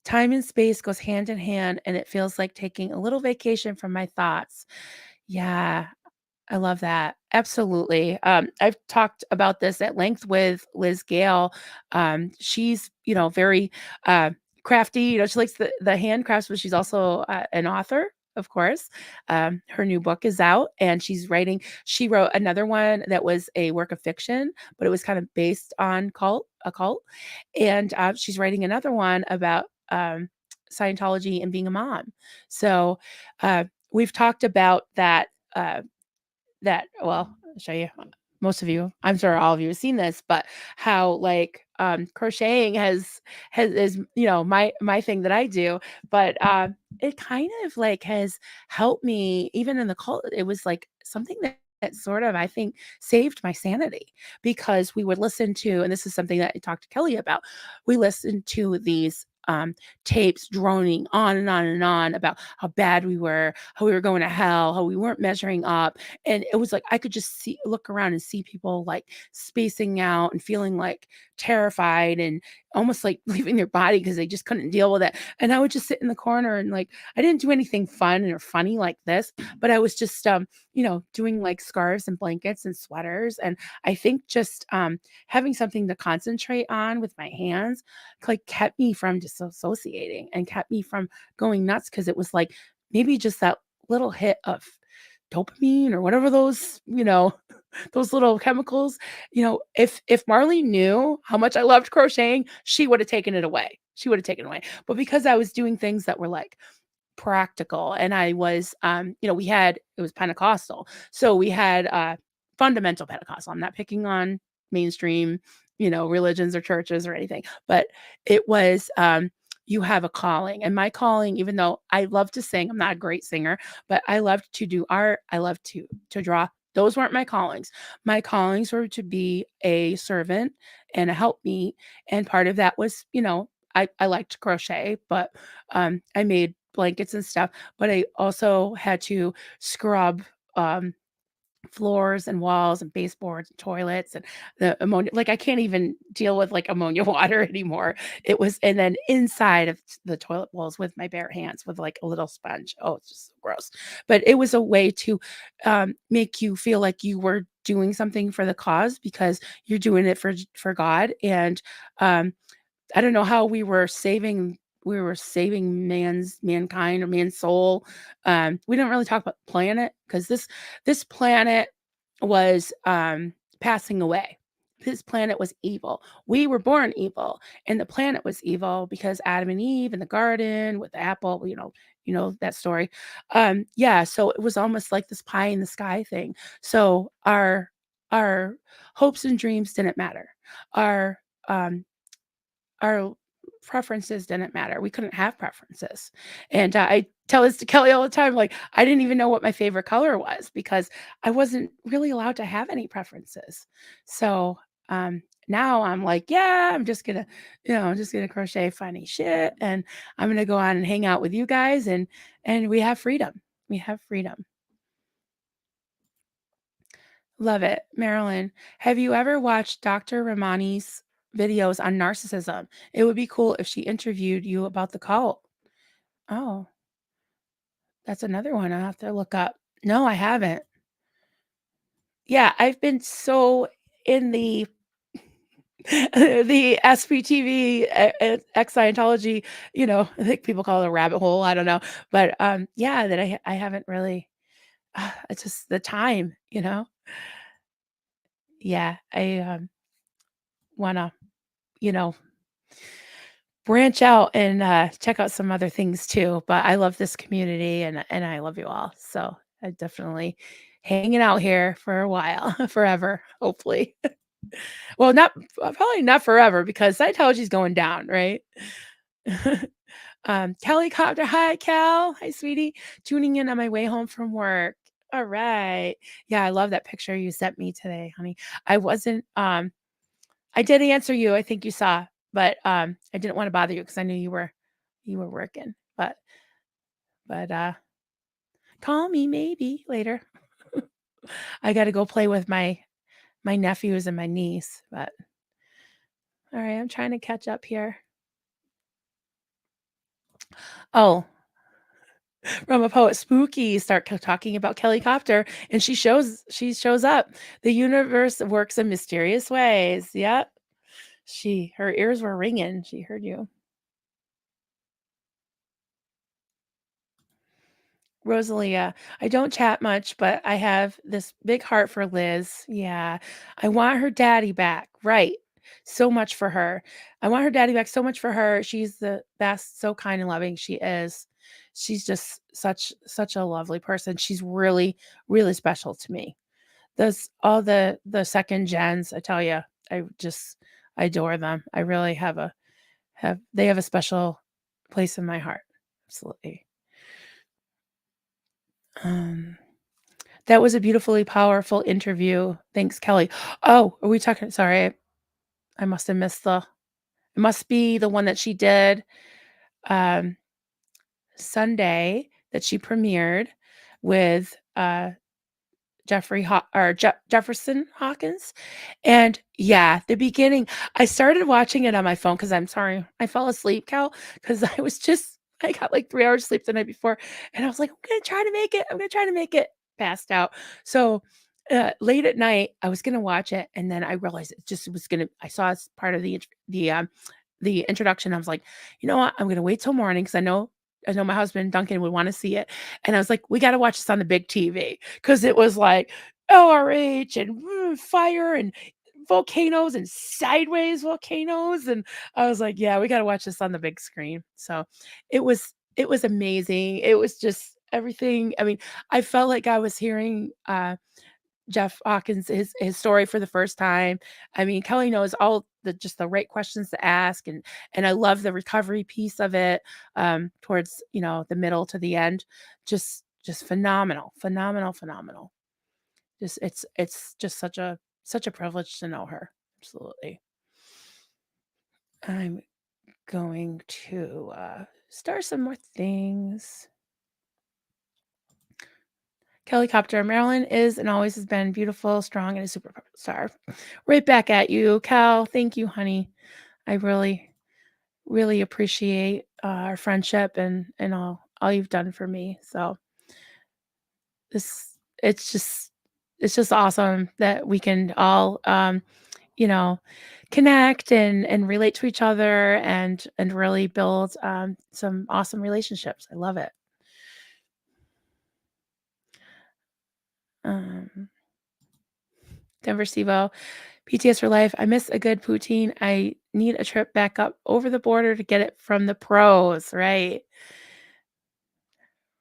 Time and space goes hand in hand, and it feels like taking a little vacation from my thoughts. Yeah, I love that. Absolutely. I've talked about this at length with Liz Gale. She's, very crafty. She likes the handcrafts, but she's also an author, of course. Her new book is out, and she wrote another one that was a work of fiction, but it was kind of based on a cult. And she's writing another one about Scientology and being a mom. So we've talked about that. I'll show you. Most of you, I'm sure all of you have seen this, but how like crocheting has is my thing that I do, but it kind of like has helped me even in the cult. It was like something that sort of I think saved my sanity because we would listen to, and this is something that I talked to Kelly about. We listened to these tapes droning on and on and on about how bad we were, how we were going to hell, how we weren't measuring up, and it was like I could just look around and see people like spacing out and feeling like terrified and almost like leaving their body because they just couldn't deal with it. And I would just sit in the corner and like I didn't do anything fun or funny like this, but I was just doing like scarves and blankets and sweaters. And I think just having something to concentrate on with my hands like kept me from disassociating and kept me from going nuts because it was like maybe just that little hit of dopamine or whatever those, those little chemicals, if Marley knew how much I loved crocheting, she would have taken it away. She would have taken it away. But because I was doing things that were like practical and I was it was Pentecostal. So we had fundamental Pentecostal. I'm not picking on mainstream, religions or churches or anything, but it was you have a calling. And my calling, even though I love to sing, I'm not a great singer, but I loved to do art. I love to draw. Those weren't my callings. My callings were to be a servant and a helpmeet. And part of that was, I liked to crochet, but I made blankets and stuff, but I also had to scrub um, floors and walls and baseboards and toilets and the ammonia. Like I can't even deal with like ammonia water anymore. It was, and then inside of the toilet bowls with my bare hands with like a little sponge. Oh, it's just so gross. But it was a way to make you feel like you were doing something for the cause because you're doing it for God. And I don't know how we were saving mankind or man's soul. We don't really talk about planet because this planet was passing away. This planet was evil. We were born evil, and the planet was evil because Adam and Eve in the garden with the apple. That story. Yeah, so it was almost like this pie in the sky thing. So our hopes and dreams didn't matter. Our um, our preferences didn't matter. We couldn't have preferences. And I tell this to Kelly all the time. Like, I didn't even know what my favorite color was because I wasn't really allowed to have any preferences. So now I'm like, yeah, I'm just gonna crochet funny shit, and I'm gonna go on and hang out with you guys, and we have freedom. We have freedom. Love it. Marilyn, have you ever watched Dr. Ramani's videos on narcissism? It would be cool if she interviewed you about the cult. Oh, that's another one I'll have to look up. No, I haven't. Yeah, I've been so in the the SPTV, ex Scientology, I think people call it a rabbit hole. I don't know, but yeah, that I haven't really. It's just the time, Yeah, I want to, you know, branch out and check out some other things too. But I love this community and I love you all. So I definitely hanging out here for a while, forever, hopefully. Well, not probably not forever because Scientology's going down, right? Kelly Copter, hi Cal, hi sweetie, tuning in on my way home from work. All right, yeah, I love that picture you sent me today, honey. I wasn't, I did answer you. I think you saw, but I didn't want to bother you because I knew you were working. But call me maybe later. I got to go play with my nephews and my niece. But all right, I'm trying to catch up here. Oh, from a poet spooky start talking about Kelly Copter and she shows up. The universe works in mysterious ways. Yep. Her ears were ringing. She heard you. Rosalia, I don't chat much, but I have this big heart for Liz. Yeah. I want her daddy back. Right. So much for her. I want her daddy back so much for her. She's the best, so kind and loving she is. She's just such a lovely person. She's really, really special to me. Those all the second gens, I tell you, I adore them. I really have a special place in my heart. Absolutely. Um That was a beautifully powerful interview. Thanks, Kelly. Oh, are we talking sorry, I must have missed it must be the one that she did, um, Sunday that she premiered with, Jefferson Hawkins, and yeah, the beginning I started watching it on my phone because 'cause I'm sorry, I fell asleep, Cal, because I got, like, 3 hours sleep the night before, and I was like, I'm gonna try to make it," passed out. So, late at night, I was gonna watch it, and then I realized it just was gonna I saw as part of the introduction, I was like, "You know what? I'm gonna wait till morning because I know my husband, Duncan, would wanna see it," and I was like, "We gotta watch this on the big TV," because it was like LRH and fire and volcanoes and sideways volcanoes, and I was like, "Yeah, we gotta watch this on the big screen." So, it was amazing. It was just everything. I mean, I felt like I was hearing, Jeff Hawkins his story for the first time. I mean, Kelly knows all the right questions to ask, and I love the recovery piece of it, towards, the middle to the end. Just phenomenal, phenomenal, phenomenal. It's just such a privilege to know her. Absolutely. I'm going to, start some more things. Kelly Copter, Marilyn is and always has been beautiful, strong, and a superstar. Right back at you, Cal. Thank you, honey. I really, really appreciate our friendship and all you've done for me. So this it's just awesome that we can all you know connect and relate to each other and really build some awesome relationships. I love it. Um, Denver Sivo, PTS for life. I miss a good poutine. I need a trip back up over the border to get it from the pros. Right.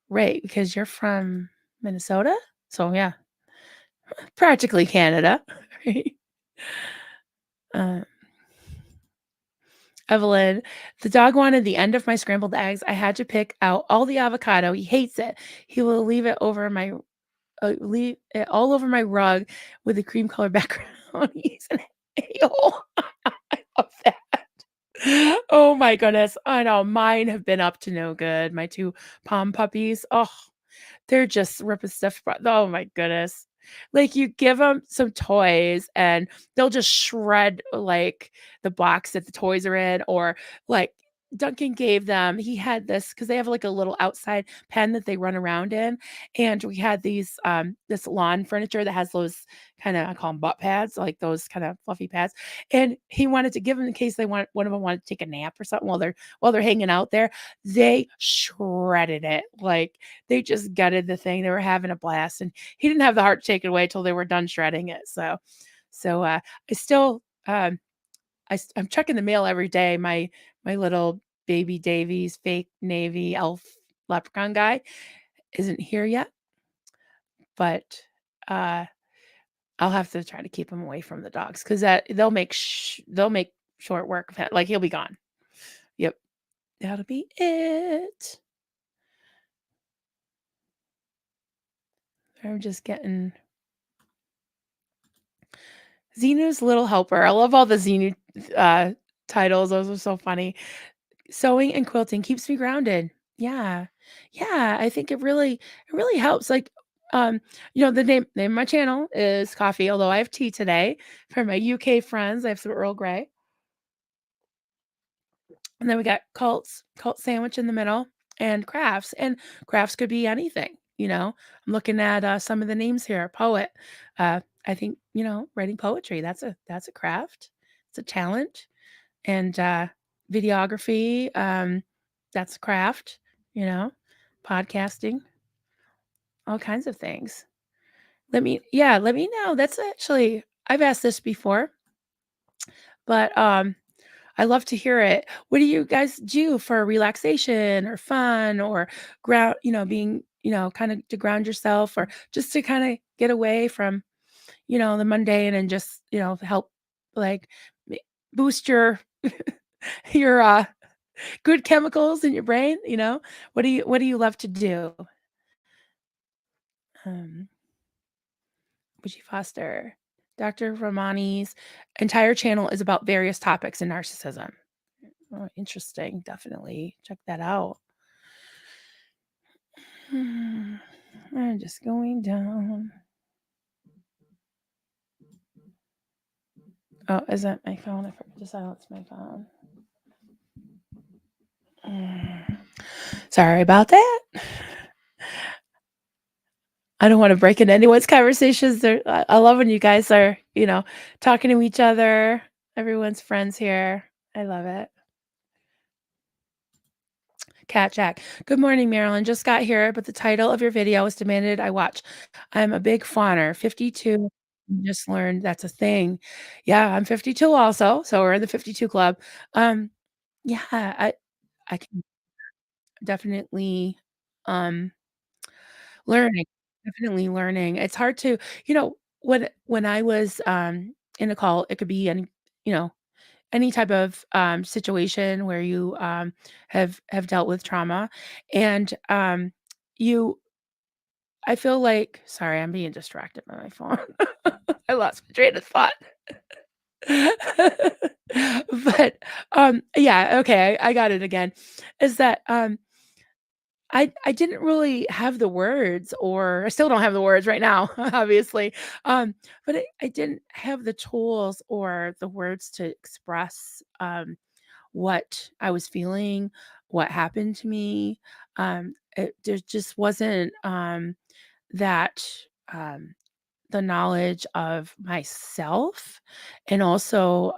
Right. Because you're from Minnesota. So, yeah, practically Canada. Right. Uh, Evelyn, the dog wanted the end of my scrambled eggs. I had to pick out all the avocado. He hates it. He will leave it all over my rug with a cream color background. He's an a-hole. I love that. Oh my goodness. I know mine have been up to no good. My 2 pom puppies. Oh, they're just ripping stuff apart. Oh my goodness. Like, you give them some toys, and they'll just shred, like, the box that the toys are in, or, like, Duncan gave them he had this because they have, like, a little outside pen that they run around in, and we had this lawn furniture that has those kinda I call them butt pads, like, those kinda fluffy pads, and he wanted to give them in case they want one of them wanted to take a nap or something while they're hanging out there. They shredded it, like, they just gutted the thing, they were having a blast, and he didn't have the heart to take it away till they were done shredding it, so I still, I'm checking the mail every day. My little baby Davies fake navy elf leprechaun guy isn't here yet, but, uh, I'll have to try to keep him away from the dogs because that they'll make short work of him, like, he'll be gone. Yep, that'll be it. I'm just getting Xenu's Little Helper. I love all the Xenu, uh, titles, those are so funny. Sewing and quilting keeps me grounded. Yeah. Yeah, I think it really helps, like, the name of my channel is coffee, although I have tea today for my UK friends. I have some Earl Grey, and then we got cult sandwich in the middle, and crafts could be anything, you know? I'm looking at, some of the names here, poet, I think, writing poetry, that's a craft, it's a talent. And, videography, that's a craft, you know, podcasting, all kinds of things. Let me know. That's actually I've asked this before, but, I love to hear it. What do you guys do for relaxation or fun or being, kinda to ground yourself or just to kinda get away from, the mundane and just, help, like, m boost your, good chemicals in your brain, you know? What do you love to do? Um, Bucci Foster. Dr. Ramani's entire channel is about various topics in narcissism. Oh, interesting. Definitely check that out. Hmm, I'm just going down. Oh, is that my phone? I forgot to silence my phone. Mm, Sorry about that. I don't wanna break into anyone's conversations. I love when you guys are, talking to each other. Everyone's friends here. I love it. Cat Jack. Good morning, Marilyn. Just got here, but the title of your video was demanded I watch. I'm a big fawner, 52. Just learned that's a thing. Yeah, I'm 52 also, so we're in the 52 club. Yeah, I can definitely, um learning, definitely learning. It's hard to when I was, in a call, it could be you know, any type of, situation where you, have dealt with trauma, and, you I feel like sorry, I'm being distracted by my phone. I lost my train of thought. But, yeah, okay, I got it again, is that, I didn't really have the words, or I still don't have the words right now, obviously, but I didn't have the tools or the words to express, what I was feeling, what happened to me. There just wasn't, that, um the knowledge of myself, and also,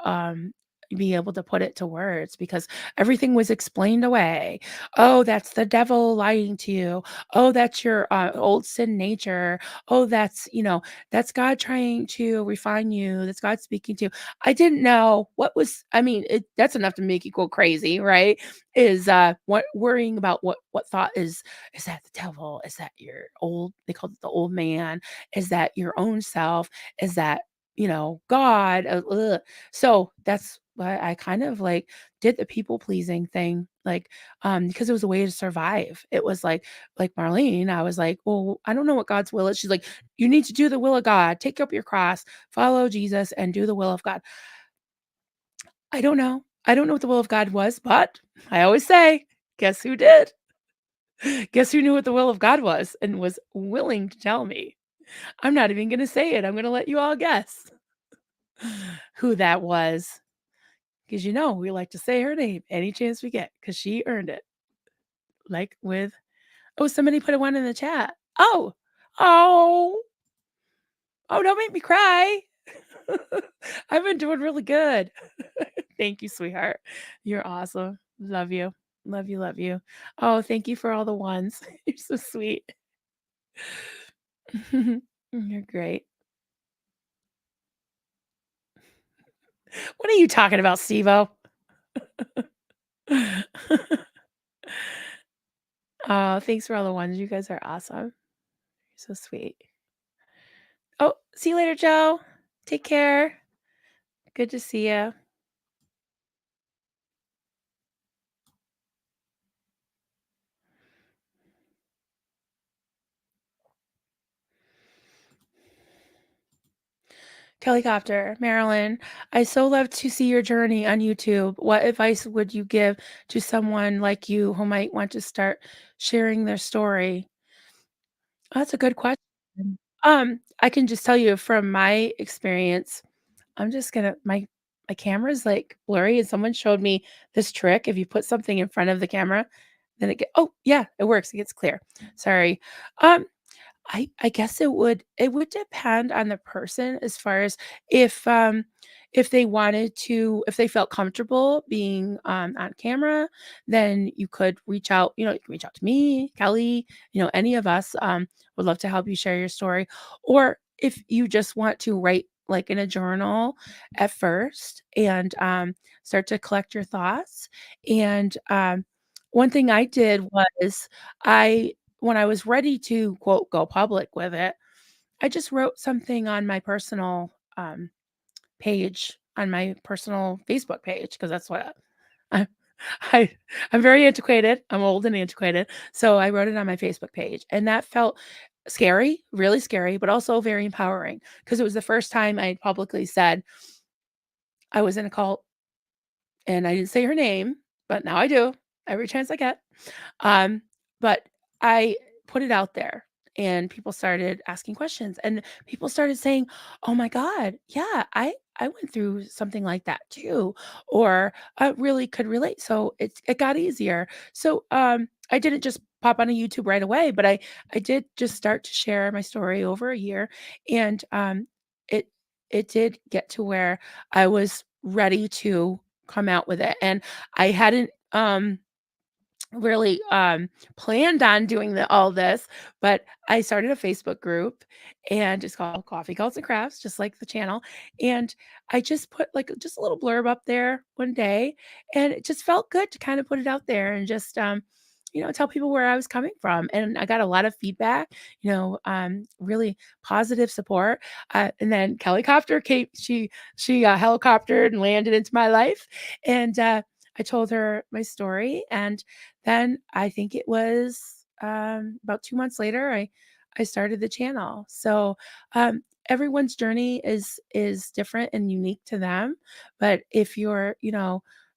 be able to put it to words because everything was explained away. "Oh, that's the devil lying to you. Oh, that's your, old sin nature. Oh, that's God trying to refine you. That's God speaking to you." I didn't know what was I mean, that's enough to make you go crazy, right? What worrying about what thought is that the devil? Is that your old they called it the old man? Is that your own self? Is that, God? So that's why I kind of like did the people pleasing thing, like, because it was a way to survive. It was like Marlene, I was like, well, I don't know what God's will is. She's like, you need to do the will of God, take up your cross, follow Jesus, and do the will of God. I don't know. I don't know what the will of God was, but I always say, guess who did? Guess who knew what the will of God was and was willing to tell me? I'm not even gonna say it, I'm gonna let you all guess who that was, because we like to say her name any chance we get, because she earned it, like, with oh, somebody put a 1 in the chat. Oh! Oh! Oh, don't make me cry. I've been doing really good. Thank you, sweetheart. You're awesome. Love you. Love you, love you. Oh, thank you for all the ones. You're so sweet. You're great. What are you talking about, Steve-O? Oh, thanks for all the ones. You guys are awesome. You're so sweet. Oh, see you later, Joe. Take care. Good to see you. Kellycopter, Marilyn, I so love to see your journey on YouTube. What advice would you give to someone like you who might want to start sharing their story? That's a good question. I can just tell you from my experience, I'm just gonna my camera's like blurry, and someone showed me this trick. If you put something in front of the camera, then oh yeah, it works. It gets clear. Sorry. Um, I guess it would depend on the person as far as if they wanted to if they felt comfortable being, on camera, then you could reach out, you can reach out to me, Kelly, any of us, would love to help you share your story. Or if you just want to write, like, in a journal at first and, start to collect your thoughts, and, one thing I did was I when I was ready to, quote, "go public" with it, I just wrote something on my personal, page, on my personal Facebook page, because that's what I I I'm very antiquated, I'm old and antiquated, so I wrote it on my Facebook page, and that felt scary, really scary, but also very empowering, because it was the first time I had publicly said I was in a cult, and I didn't say her name, but now I do, every chance I get. Um, but I put it out there, and people started asking questions, and people started saying, "Oh my god, yeah, I went through something like that too," or "I really could relate." So it got easier. So I didn't just pop on a YouTube right away, but I did just start to share my story over a year, and it it did get to where I was ready to come out with it, and I hadn't really planned on doing all this, but I started a Facebook group, and it's called Coffee Cults and Crafts, just like the channel. And I just put like just a little blurb up there one day, and it just felt good to kind of put it out there and just tell people where I was coming from. And I got a lot of feedback, really positive support. And then Kelly Copter came, she helicoptered and landed into my life. And I told her my story, and then I think it was, about 2 months later, I started the channel. So, everyone's journey is different and unique to them, but if you're,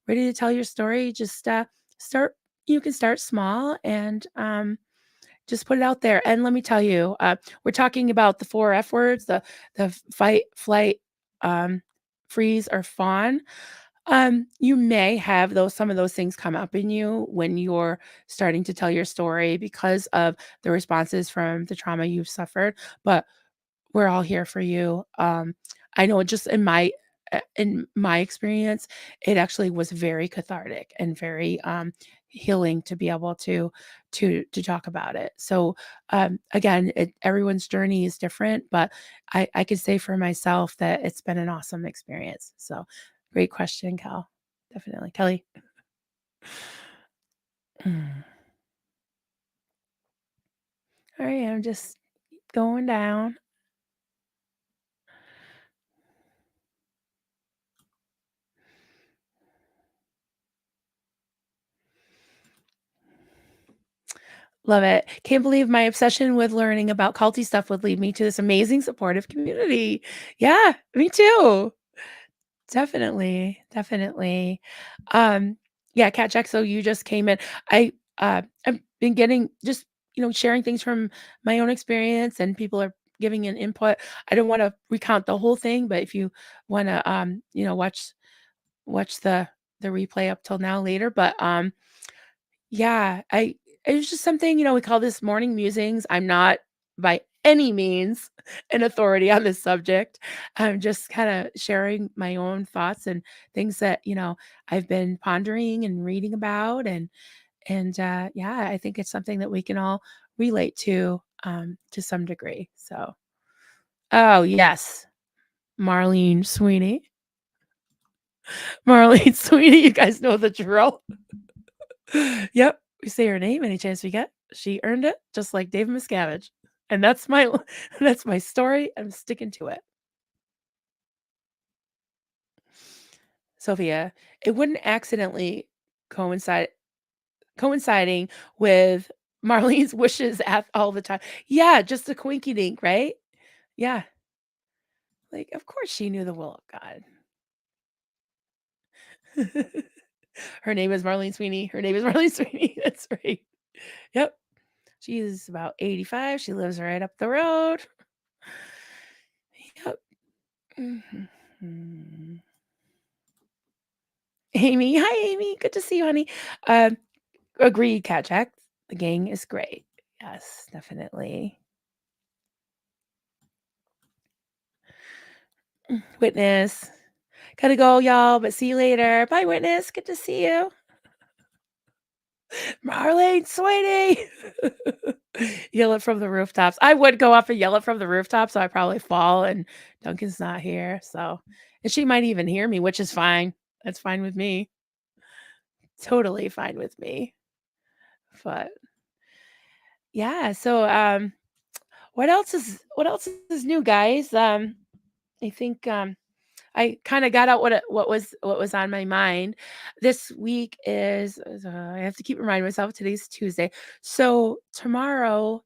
ready to tell your story, just, start you can start small and, just put it out there, and let me tell you, we're talking about the 4 F words, the fight, flight, um, freeze, or fawn. You may have some of those things come up in you when you're starting to tell your story because of the responses from the trauma you've suffered, but we're all here for you. I know just in my experience, it actually was very cathartic and very healing to be able to talk about it. So again, everyone's journey is different, but I could say for myself that it's been an awesome experience. So great question, Cal. Definitely, Kelly. Mm. All right, I'm just going down. Love it. Can't believe my obsession with learning about culty stuff would lead me to this amazing supportive community. Yeah, me too. Definitely, definitely. Um, yeah, Cat Jack, so you just came in. I've been getting just, sharing things from my own experience, and people are giving an input. I don't wanna recount the whole thing, but if you wanna, watch the replay up till now later, but, yeah, I it was just something, we call this morning musings. I'm not by any means an authority on this subject. I'm just kinda sharing my own thoughts and things that, I've been pondering and reading about, and yeah, I think it's something that we can all relate to some degree, so oh, yes, Marlene Sweeney. Marlene Sweeney, you guys know the drill. Yep, we say her name any chance we get. She earned it just like Dave Miscavige, and that's my that's my story. I'm sticking to it. Sophia, it wouldn't accidentally coincide coinciding with Marlene's wishes at all the time. Yeah, just a quinky dink, right? Yeah, like, of course she knew the will of God. Her name is Marlene Sweeney. Her name is Marlene Sweeney. That's right. Yep. She's about 85. She lives right up the road. Yep. Mhm. Amy. Hi, Amy. Good to see you, honey. Um, Agreed, Cat Jack. The gang is great. Yes, definitely. Witness. Gotta go, y'all, but see you later. Bye, Witness. Good to see you. Marlene, sweetie. Yell it from the rooftops. I would go up and yell it from the rooftop, so I probably fall, and Duncan's not here. So, and she might even hear me, which is fine. That's fine with me. Totally fine with me. But yeah, so what else is new, guys? I think I kind of got out what was on my mind. This week is I have to keep reminding myself today's Tuesday. So tomorrow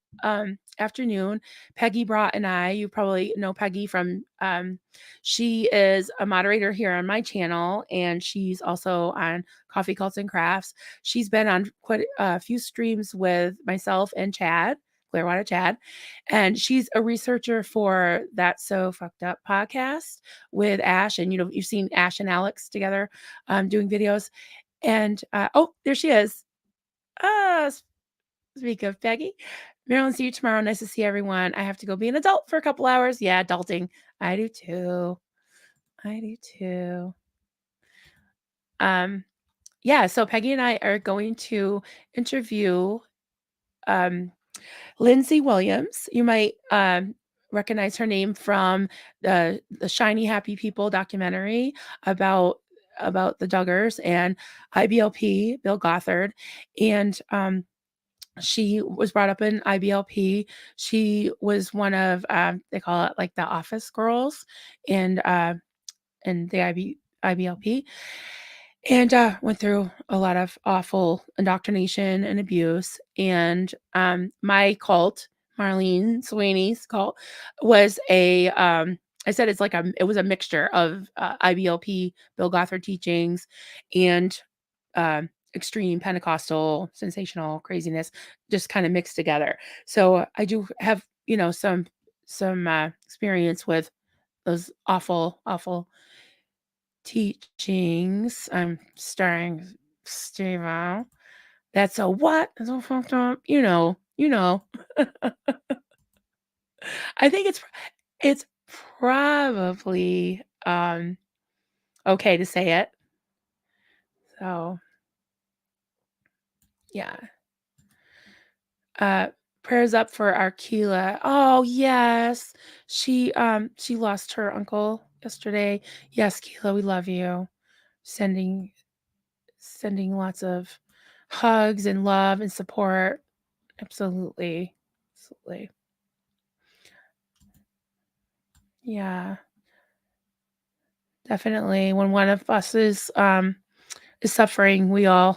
afternoon, Peggy Brought and you probably know Peggy from she is a moderator here on my channel, and she's also on Coffee Cults and Crafts. She's been on quite a few streams with myself and Chad. Clearwater Chad, and she's a researcher for That So Fucked Up podcast with Ash, and you've seen Ash and Alex together doing videos. And oh, there she is. Ah, speak of Peggy. Marilyn, see you tomorrow. Nice to see everyone. I have to go be an adult for a couple hours. Yeah, adulting. I do too. I do too. Yeah, so Peggy and I are going to interview um Lindsay Williams. You might recognize her name from the Shiny Happy People documentary about the Duggars and IBLP, Bill Gothard, and she was brought up in IBLP. She was one of they call it like the office girls, and the IBLP, and went through a lot of awful indoctrination and abuse. And my cult, Marlene Sweeney's cult, was I said it was a mixture of IBLP, Bill Gothard teachings, and extreme Pentecostal sensational craziness, just kind of mixed together. So I do have some experience with those awful teachings. I'm starring Steve-O. That's a what? That's a fucked up. I think it's probably okay to say it. So yeah. Uh Prayers up for Arkela. Oh yes. She lost her uncle yesterday. Yes, Keela, we love you. Sending sending lots of hugs and love and support. Absolutely. Absolutely. Yeah, definitely. When one of us is suffering, we all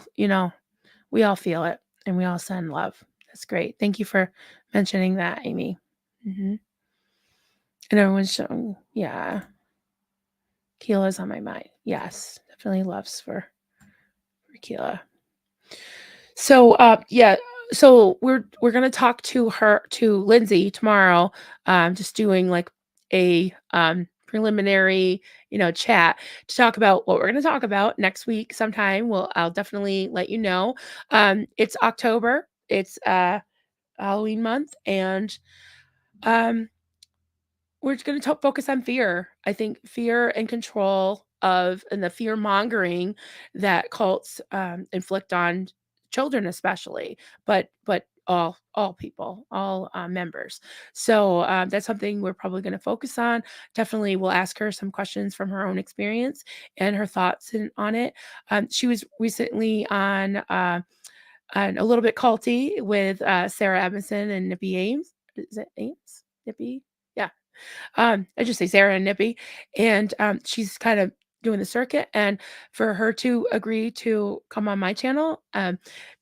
feel it, and we all send love. That's great. Thank you for mentioning that, Amy. And everyone's showing, yeah, Keela's on my mind. Yes, definitely loves for Keela. So, yeah, So we're gonna talk to Lindsay tomorrow, just doing like a preliminary, chat to talk about what we're gonna talk about next week sometime. I'll definitely let you know. It's October, it's Halloween month, and um we're just going to focus on fear. I think fear and control of and the fear mongering that cults inflict on children, especially, but all people, all members. So that's something we're probably going to focus on. Definitely, we'll ask her some questions from her own experience and her thoughts on it. She was recently on a little bit culty with Sarah Evanson and Nippy Ames. Is it Ames? Nippy? Yeah, I just say Sarah and Nippy, and she's kind of doing the circuit. And for her to agree to come on my channel,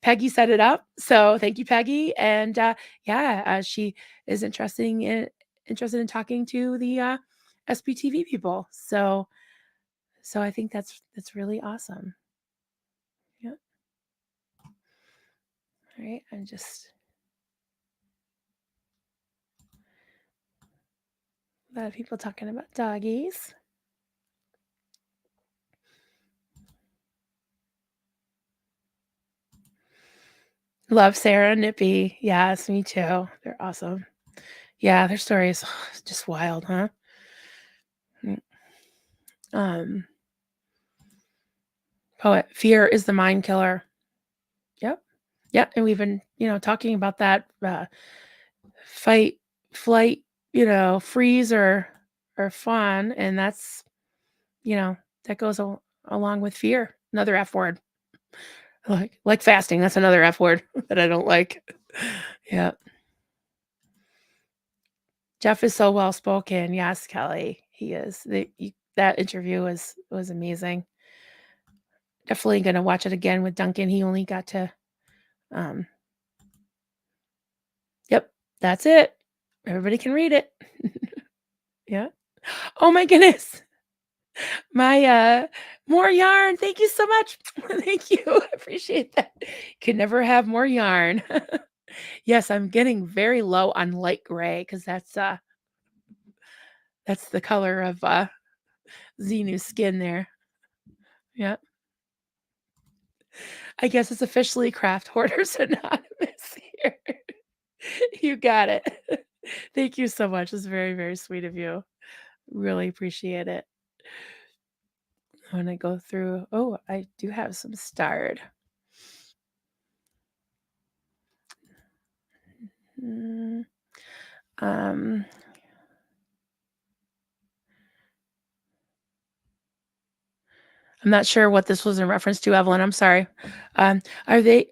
Peggy set it up. So thank you, Peggy. And yeah, she is interested in talking to the SPTV people. So I think that's really awesome. Yeah. All right. I'm just a lot of people talking about doggies. Love Sarah and Nippy. Yes, me too. They're awesome. Yeah, their story is just wild, huh? Mm. Um, Poet, fear is the mind killer. Yep. Yep. And we've been, talking about that fight, flight, freeze or fawn, and that's, that goes along with fear. Another F word, like fasting. That's another F word that I don't like. Yeah. Jeff is so well spoken. Yes, Kelly, he is. That interview was amazing. Definitely gonna watch it again with Duncan. He only got to, um, yep, that's it. Everybody can read it. Yeah. Oh my goodness. My more yarn. Thank you so much. Thank you. I appreciate that. Could never have more yarn. Yes, I'm getting very low on light gray because that's the color of Xenu's skin there. Yeah. I guess it's officially Craft Hoarders Anonymous here. You got it. Thank you so much. It's very, very sweet of you. Really appreciate it. I want to go through. Oh, I do have some starred. Mm, um, I'm not sure what this was in reference to, Evelyn. I'm sorry. Um, are they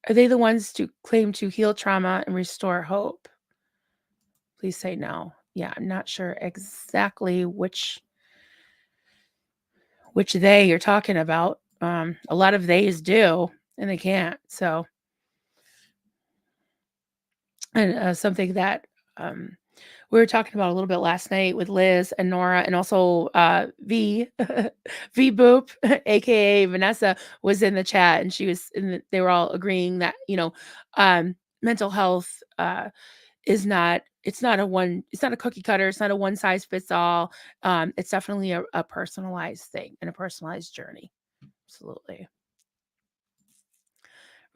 are they the ones to claim to heal trauma and restore hope? Please say no. Yeah, I'm not sure exactly which they you're talking about. A lot of theys do, and they can't. So, and something that we were talking about a little bit last night with Liz and Nora, and also V V Boop, aka Vanessa, was in the chat, and they were all agreeing that mental health is not it's not a cookie cutter, it's not a one size fits all. It's definitely a personalized thing and a personalized journey. Absolutely.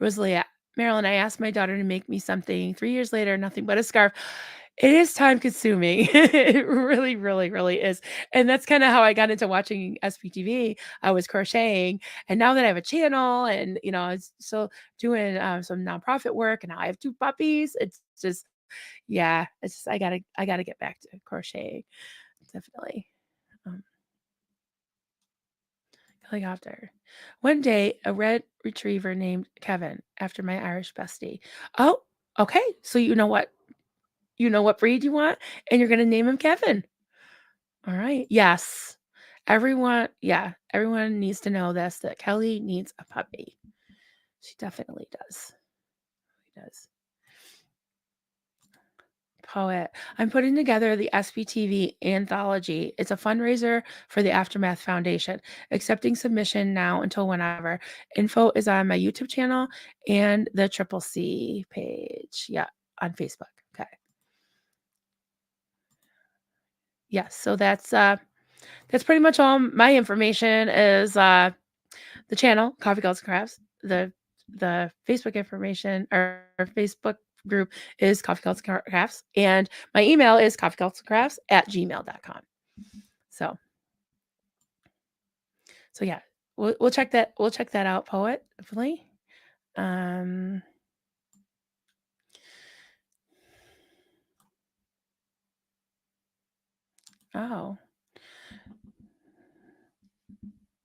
Rosalie, Marilyn, I asked my daughter to make me something. 3 years later, nothing but a scarf. It is time consuming. It really, really, really is. And that's kind of how I got into watching SPTV. I was crocheting. And now that I have a channel and, I was still doing some nonprofit work and now I have 2 puppies, it's just, yeah, it's just, I gotta get back to crocheting. Definitely. Um, Helicopter. One day, a red retriever named Kevin after my Irish bestie. Oh, okay. So you know what breed you want, and you're gonna name him Kevin. All right. Yes. Everyone needs to know this that Kelly needs a puppy. She definitely does. She does. Poet. I'm putting together the SPTV anthology. It's a fundraiser for the Aftermath Foundation. Accepting submission now until whenever. Info is on my YouTube channel and the Triple C page. Yeah, on Facebook. Okay. Yes. So that's pretty much all my information is the channel, Coffee Cults and Crafts. The Facebook information or Facebook group is Coffee Cults and Crafts. And my email is coffeecultsandcrafts@gmail.com. So so yeah, we'll check that out, Poet, definitely. Um oh,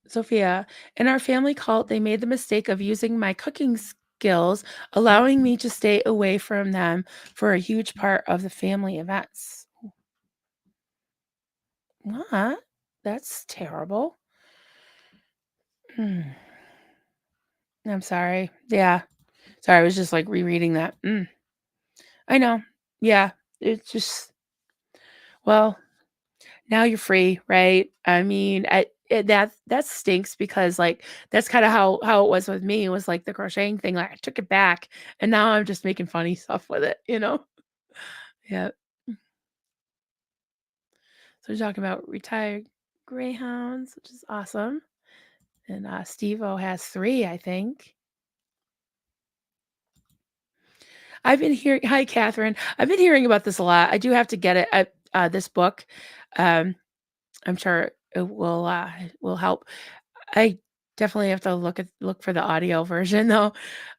Sophia, in our family cult, they made the mistake of using my cooking skills, allowing me to stay away from them for a huge part of the family events. What? That's terrible. Mm, I'm sorry. Yeah. Sorry, I was just like rereading that. I know. Yeah. It's just, well, now you're free, right? I mean, that stinks because like that's kind of how it was with me. It was like the crocheting thing. Like I took it back, and now I'm just making funny stuff with it. You know? Yeah. So we're talking about retired greyhounds, which is awesome. And Steve-O has 3, I think. I've been hearing Hi, Catherine. I've been hearing about this a lot. I do have to get it this book. Um, I'm sure it will help. I definitely have to look for the audio version though.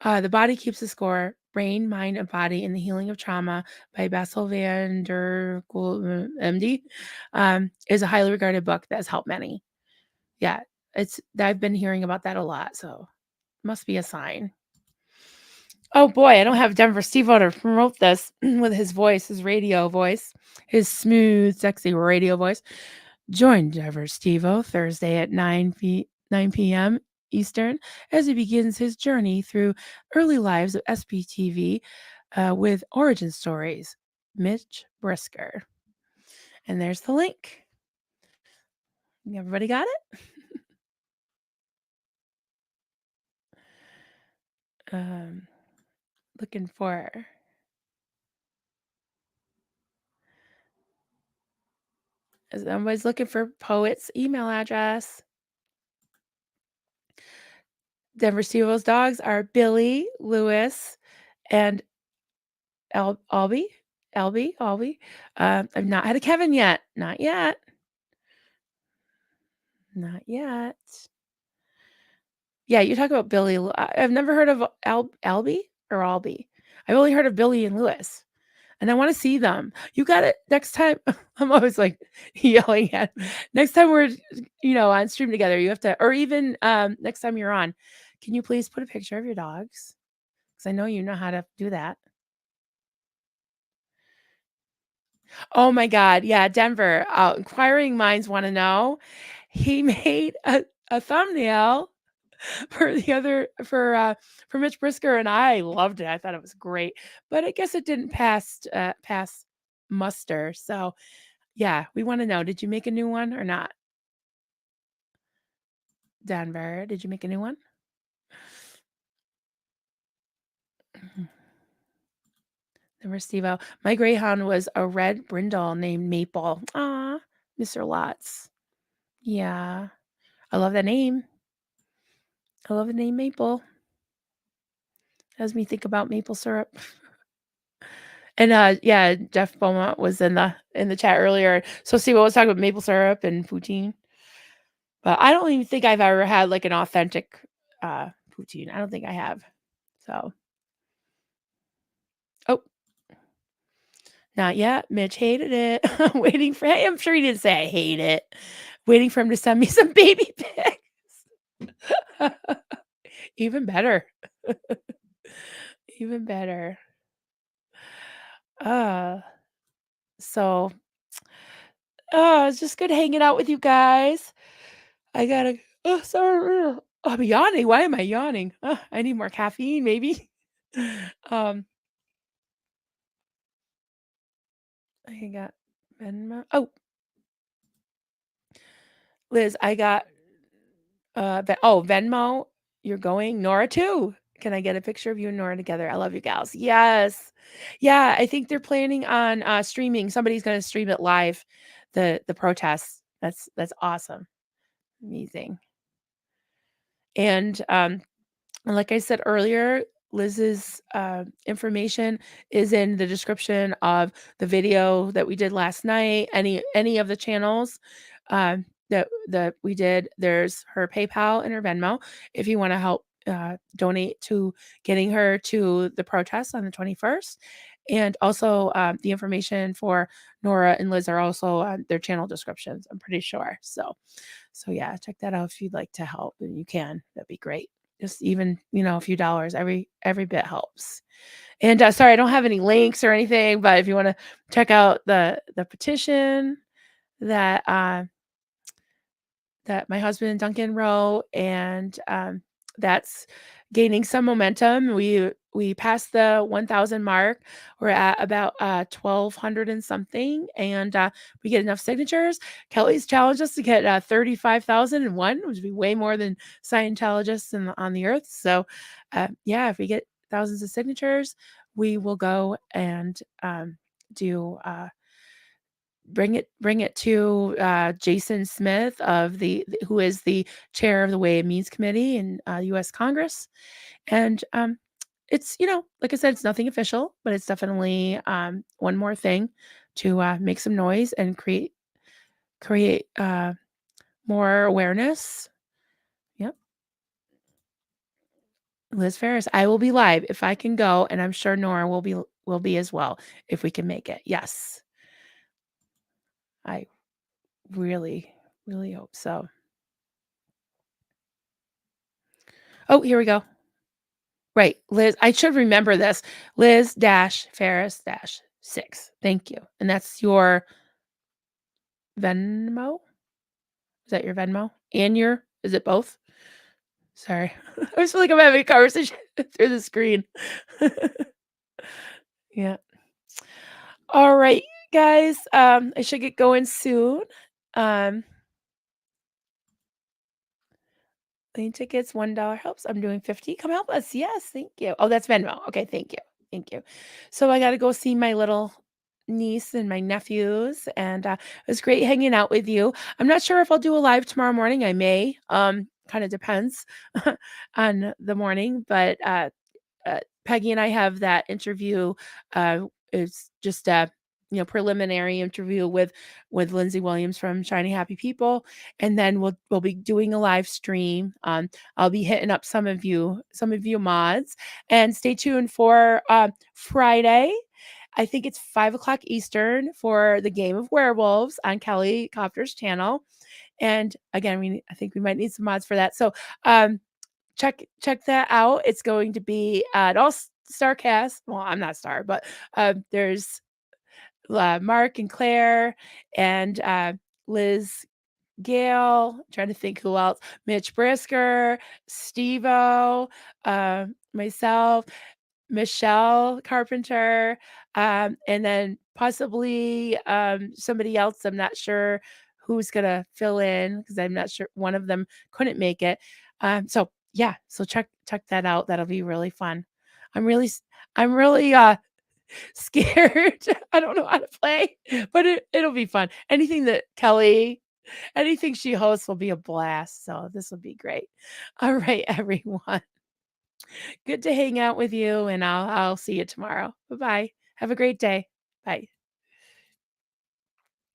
The Body Keeps the Score: Brain, Mind, and Body in the Healing of Trauma by Bessel van der Kolk, MD, is a highly regarded book that has helped many. Yeah, I've been hearing about that a lot, so must be a sign. Oh boy, I don't have Denver Steve to promote this with his voice, his radio voice, his smooth, sexy radio voice. Join Denver Steve-O Thursday at 9 p.m. Eastern as he begins his journey through early lives of SPTV with origin stories. Mitch Brisker. And there's the link. Everybody got it? Um, looking for Everybody's looking for Poet's email address. Denver Steve-O's dogs are Billy, Lewis, and Albie. Albie. I've not had a Kevin yet. Not yet. Not yet. Yeah, you talk about Billy. I've never heard of Albie or Albie. I've only heard of Billy and Lewis, and I want to see them. You got it. Next time, I'm always like yelling at. Next time we're on stream together, you have to, or even next time you're on, can you please put a picture of your dogs? Because I know you know how to do that. Oh my God. Yeah, Denver. Inquiring minds want to know. He made a thumbnail for the other for Mitch Brisker, and I loved it. I thought it was great. But I guess it didn't pass muster. So yeah, we want to know. Did you make a new one or not? Denver, did you make a new one? Denver Steve-O. My greyhound was a red brindle named Maple. Ah, Mr. Lots. Yeah. I love that name. I love the name Maple. Has me think about maple syrup. And, yeah, Jeff Beaumont was in the chat earlier. So Steve was talking about maple syrup and poutine. But I don't even think I've ever had, like, an authentic, poutine. I don't think I have. So oh, not yet. Mitch hated it. Waiting for I'm sure he didn't say I hate it. Waiting for him to send me some baby pics. Even better. Even better. Uh, so, it's just good hanging out with you guys. I gotta sorry. I'm yawning. Why am I yawning? I need more caffeine, maybe. Um, I got Venmo. Oh, Liz, I got Venmo. You're going. Nora too. Can I get a picture of you and Nora together? I love you gals. Yes. Yeah, I think they're planning on streaming. Somebody's gonna stream it live, the protests. That's awesome. Amazing. And like I said earlier, Liz's information is in the description of the video that we did last night. Any of the channels that we did, there's her PayPal and her Venmo if you want to help donate to getting her to the protest on the 21st. And also, the information for Nora and Liz are also on their channel descriptions, I'm pretty sure. So yeah, check that out if you'd like to help, and you can. That'd be great. Just even, a few dollars, every bit helps. And, sorry, I don't have any links or anything, but if you wanna check out the petition that, that my husband Duncan wrote, and that's gaining some momentum. We passed the 1,000 mark. We're at about 1,200 and something, and we get enough signatures. Kelly's challenged us to get 35,001, which would be way more than Scientologists on the earth. So, yeah, if we get thousands of signatures, we will go and do. Bring it to Jason Smith of who is the chair of the Way and Means Committee in U.S. Congress, and it's like I said, it's nothing official, but it's definitely one more thing to make some noise and create more awareness. Yep, Liz Ferris. I will be live if I can go, and I'm sure Nora will be as well if we can make it. Yes, I really really hope so. Oh, here we go. Right, Liz, I should remember this. Liz dash Ferris dash 6. Thank you. And that's your Venmo? Is that your Venmo? And your is it both? Sorry. I just feel like I'm having a conversation through the screen. Yeah. All right, guys. I should get going soon. Um, Plane tickets, $1 helps. I'm doing 50. Come help us. Yes, thank you. Oh, that's Venmo. Okay, thank you. Thank you. So I got to go see my little niece and my nephews, and it was great hanging out with you. I'm not sure if I'll do a live tomorrow morning. I may. Kind of depends on the morning, but Peggy and I have that interview. It's just a preliminary interview with Lindsay Williams from Shiny Happy People, and then we'll be doing a live stream. I'll be hitting up some of you mods, and stay tuned for Friday. I think it's 5 o'clock Eastern for the Game of Werewolves on Kelly Copter's channel. And again, I think we might need some mods for that. So check that out. It's going to be an all-star cast. Well, I'm not star, but there's Mark and Claire and Liz Gale. Trying to think who else. Mitch Brisker, Steve-O, myself, Michelle Carpenter, and then possibly somebody else. I'm not sure who's gonna fill in because I'm not sure one of them couldn't make it. So yeah, so check that out. That'll be really fun. I'm really scared. I don't know how to play, but it'll be fun. Anything she hosts will be a blast. So this will be great. All right, everyone. Good to hang out with you, and I'll see you tomorrow. Bye-bye. Have a great day. Bye.